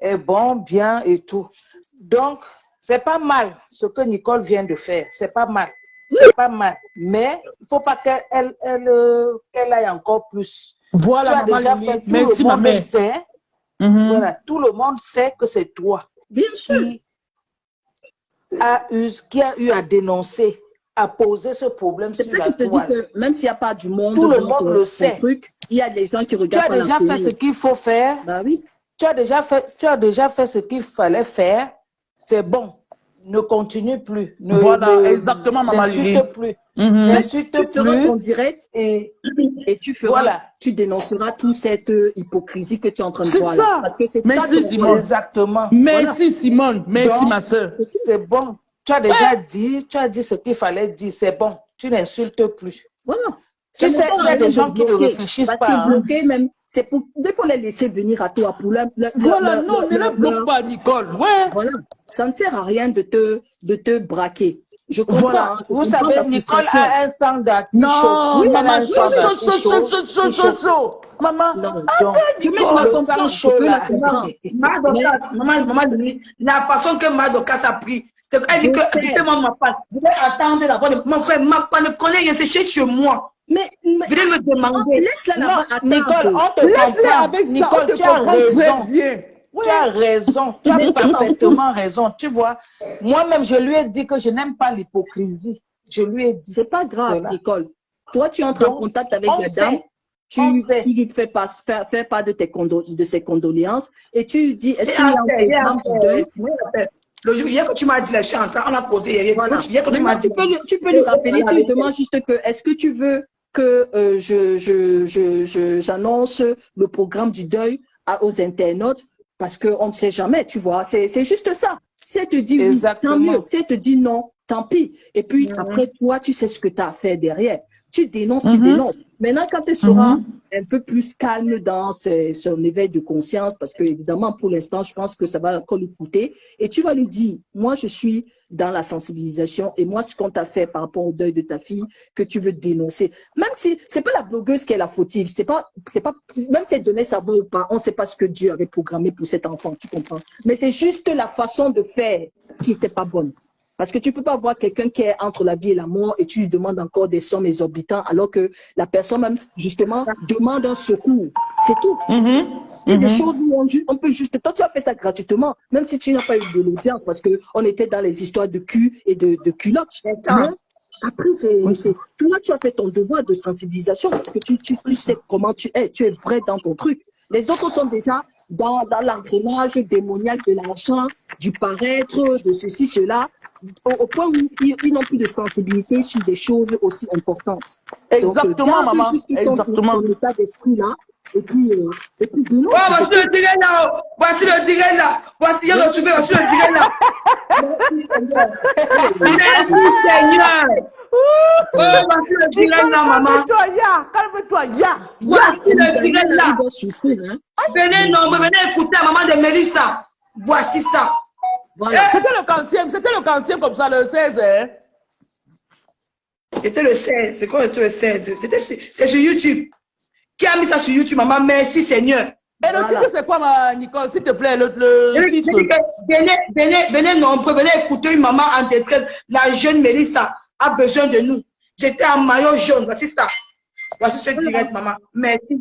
Et bon, bien et tout. Donc, c'est pas mal ce que Nicole vient de faire. C'est pas mal. C'est pas mal. Mais il ne faut pas qu'elle aille encore plus.
Voilà,
tu as déjà fait, tout le monde sait. Voilà, tout le monde sait que c'est toi qui a eu à dénoncer, à poser ce problème sur la toile.
C'est ça que je te dis que même s'il n'y a pas du monde,
tout le monde le sait.
Il y a des gens qui regardent.
Tu as déjà fait ce qu'il faut faire.
Bah oui.
Tu as déjà fait ce qu'il fallait faire. C'est bon. Ne continue plus.
Voilà, exactement, maman Lili.
N'insulte plus. N'insulte plus.
Tu feras ton direct et tu feras. Voilà. Tu dénonceras toute cette hypocrisie que tu es en train de voir.
C'est ça.
Parce que c'est
merci,
ça.
Simone.
Exactement.
Merci, Simone. Merci,
donc,
ma soeur.
C'est bon. Tu as déjà dit, ce qu'il fallait dire. C'est bon. Tu n'insultes plus.
Voilà.
Tu sais, il y a des gens qui ne réfléchissent pas.
Parce que bloquer même, c'est pour... Il faut les laisser venir à toi pour
voilà, non, ne les bloque pas, Nicole. Ouais.
Voilà. Ça ne sert à rien de te braquer. Je comprends.
Voilà.
Hein,
vous savez, Nicole a un sang d'artichaut.
Non,
oui,
maman, chaud. Maman,
je la comprends. Je peux la comprendre.
Maman, la façon que Madoka a pris. Elle dit que, moi, ma femme, je vais attendre d'abord. Mon frère, ma femme ne connaît rien, c'est chez moi.
Mais
venez me demander.
Laisse-la là-bas attendre.
Nicole, on te comprend.
Avec
Nicole,
ça, tu as raison.
Tu as raison. Tu as parfaitement raison. Tu vois, moi-même, je lui ai dit que je n'aime pas l'hypocrisie. Je lui ai dit.
C'est pas grave, Nicole. Toi, tu entres en contact avec la dame. tu lui fais part de ses condoléances et tu lui dis, est-ce qu'il y a un programme du deuil?
Le jour hier que tu m'as dit, là, je suis en train, on a posé.
Voilà.
Hier que tu m'as dit.
Tu peux lui rappeler, tu lui demandes juste que, est-ce que tu veux que j'annonce le programme du deuil aux internautes? Parce qu'on ne sait jamais, tu vois. C'est juste ça. Si elle te dit oui, tant mieux. Si elle te dit non, tant pis. Et puis après, toi, tu sais ce que tu as à faire derrière. Tu dénonces, tu dénonces. Maintenant, quand elle sera un peu plus calme dans son éveil de conscience, parce que évidemment, pour l'instant, je pense que ça va encore lui coûter, et tu vas lui dire, moi, je suis dans la sensibilisation, et moi, ce qu'on t'a fait par rapport au deuil de ta fille, que tu veux dénoncer. Même si c'est pas la blogueuse qui est la fautive, c'est pas, même si elle donnait sa voix ou pas, on sait pas ce que Dieu avait programmé pour cet enfant, tu comprends? Mais c'est juste la façon de faire qui était pas bonne. Parce que tu peux pas voir quelqu'un qui est entre la vie et la mort et tu lui demandes encore des sommes exorbitantes alors que la personne même, justement, demande un secours. C'est tout. Il y a des choses où on peut juste... Toi, tu as fait ça gratuitement, même si tu n'as pas eu de l'audience parce qu'on était dans les histoires de cul et de culottes. Mais après, toi, tu as fait ton devoir de sensibilisation parce que tu sais comment tu es. Tu es vrai dans ton truc. Les autres sont déjà dans l'engrenage démoniaque de l'argent, du paraître, de ceci, cela, au point où ils n'ont plus de sensibilité sur des choses aussi importantes.
Exactement,
donc,
maman.
Juste
Exactement.
ton état d'esprit là, et puis de
Oh, voici le direct là, oh. Voici le direct là. Voici le direct là. Merci Seigneur. Oh, voici le direct là, maman.
Calme-toi, ya.
Voici le direct là. Venez nombreux, venez écouter la maman de Mélissa. Voici ça.
Voilà.
C'était le quantième comme ça, le 16. Hein?
C'était le 16. C'est quoi le 16? C'est sur YouTube. Qui a mis ça sur YouTube, maman? Merci Seigneur.
Et le titre, c'est quoi, ma Nicole, s'il te plaît, le titre?
Venez nombreux, venez écouter une maman en détresse. La jeune Mélissa a besoin de nous. J'étais en maillot jaune. Voici ça. Voici ce direct, maman. Merci.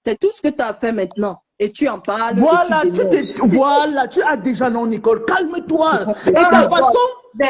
C'est tout ce que tu as fait maintenant. Et tu en parles.
Voilà, tu as déjà non, Nicole. Calme-toi. Et ta façon,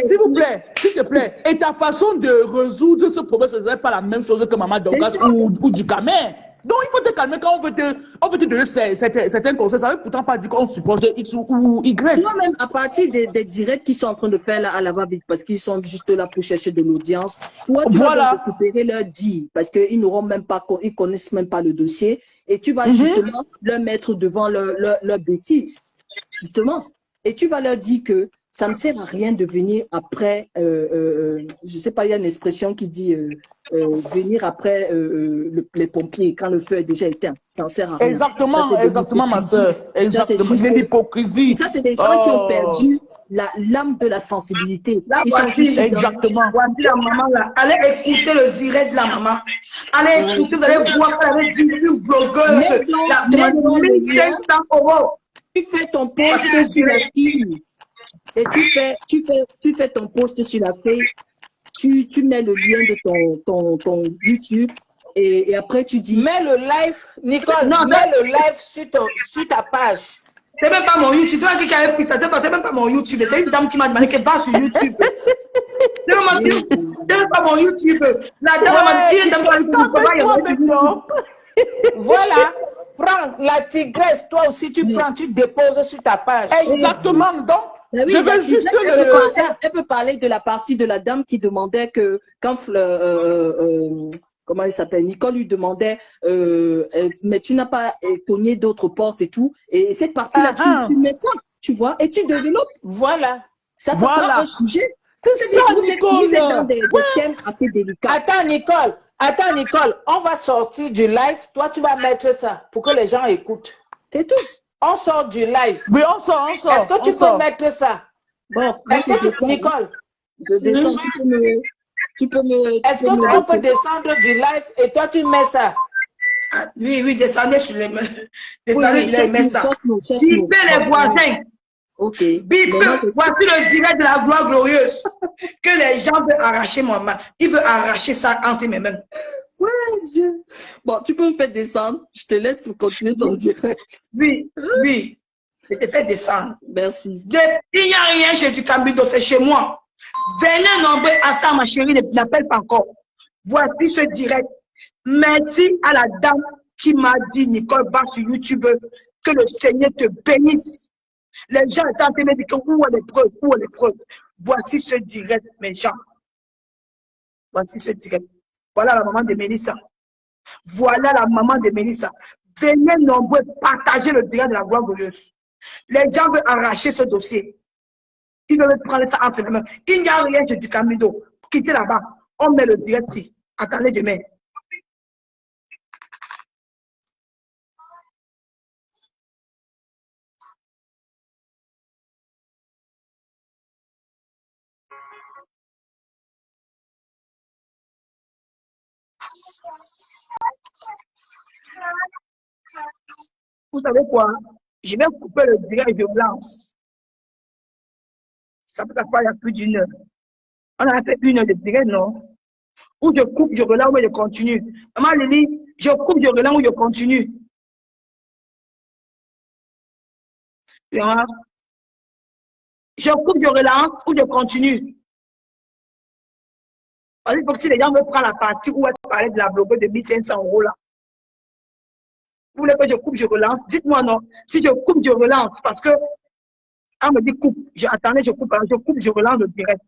s'il vous plaît, s'il te plaît, et ta façon de résoudre ce problème, ce serait pas la même chose que Maman Dorcas ou du Camer. Donc, il faut te calmer quand on veut te donner certains conseils. Ça veut pourtant pas dire qu'on supporte X ou Y.
Moi-même, à partir des directs qu'ils sont en train de faire là, à la va-vite, parce qu'ils sont juste là pour chercher de l'audience, toi, tu vas récupérer leur dit, parce qu'ils n'auront même pas, ils connaissent même pas le dossier, et tu vas justement leur mettre devant leur bêtise, justement. Et tu vas leur dire que ça ne sert à rien de venir après, je sais pas, il y a une expression qui dit venir après les pompiers quand le feu est déjà éteint. Ça ne sert à rien.
Exactement, ma soeur. Exactement, c'est l'hypocrisie.
Ça, c'est des gens qui ont perdu l'âme de la sensibilité.
Là, exactement. Voici la maman là. Allez écouter le direct de la maman. Allez écouter, vous allez voir qu'elle avait dit une blogueuse.
Tu fais ton post sur la fille. Et tu fais ton post sur la fille. Tu mets le lien de ton YouTube. Et après, tu dis...
Mets le live, Nicole, mets le live sur ta page.
C'est même pas mon YouTube. C'est pas qui avait pris ça. C'est même pas mon YouTube. C'est une dame qui m'a demandé qu'elle va sur YouTube. C'est même pas mon YouTube. La dame m'a dit
Voilà. Prends la tigresse. Toi aussi, tu prends, tu déposes sur ta page.
Exactement. Donc,
oui,
je veux juste
elle peut parler de la partie de la dame qui demandait que quand comment il s'appelle, Nicole lui demandait mais tu n'as pas cogné d'autres portes et tout, et cette partie là tu mets ça, tu vois, et tu développes.
Voilà,
ça sera un sujet.
C'est ça, Nicole.
Vous êtes dans des thèmes assez délicats.
Attends Nicole, on va sortir du live, toi tu vas mettre ça pour que les gens écoutent.
C'est tout.
On sort du live.
Oui, on sort. Est-ce
que tu peux mettre ça?
Bon,
Nicole,
je descends, tu peux me...
Est-ce qu'on peut descendre du live et toi tu mets ça?
Oui, descendez sur les mains.
Descendez,
je mets ça. Bipez les voisins.
Ok.
Bipez, voici le direct de la gloire glorieuse. Que les gens veulent arracher mon main. Ils veulent arracher ça entre mes mains.
Ouais, Dieu. Bon, tu peux me faire descendre. Je te laisse pour continuer ton direct.
Oui. Je te fais descendre.
Merci.
Il n'y a rien chez du Cambido, c'est chez moi. Venez nombreux. Attends, ma chérie, n'appelle pas encore. Voici ce direct. Merci à la dame qui m'a dit, Nicole, va sur YouTube, que le Seigneur te bénisse. Les gens étaient en train de me dire que où est l'épreuve, où est l'épreuve. Voici ce direct, mes gens. Voici ce direct. Voilà la maman de Mélissa. Voilà la maman de Mélissa. Venez nombreux partager le direct de la gloire glorieuse. Les gens veulent arracher ce dossier. Ils veulent prendre ça entre les mains. Il n'y a rien, je dis Camido. Quittez là-bas. On met le direct ici. Attendez demain. Vous savez quoi? Je vais couper le direct de lance. Ça peut être pas il y a plus d'une heure. On a fait 1 heure de direct, non? Ou je coupe, je relance, ou je continue. Maman Lily, je coupe, je relance, ou je continue. Je coupe, je relance, ou je continue. Parce que si les gens veulent prendre la partie où elle parlait de la blogueuse de 1500 € là. Vous voulez que je coupe, je relance? Dites-moi non. Si je coupe, je relance. Parce que, on me dit coupe. Attendez, je coupe, je relance le direct.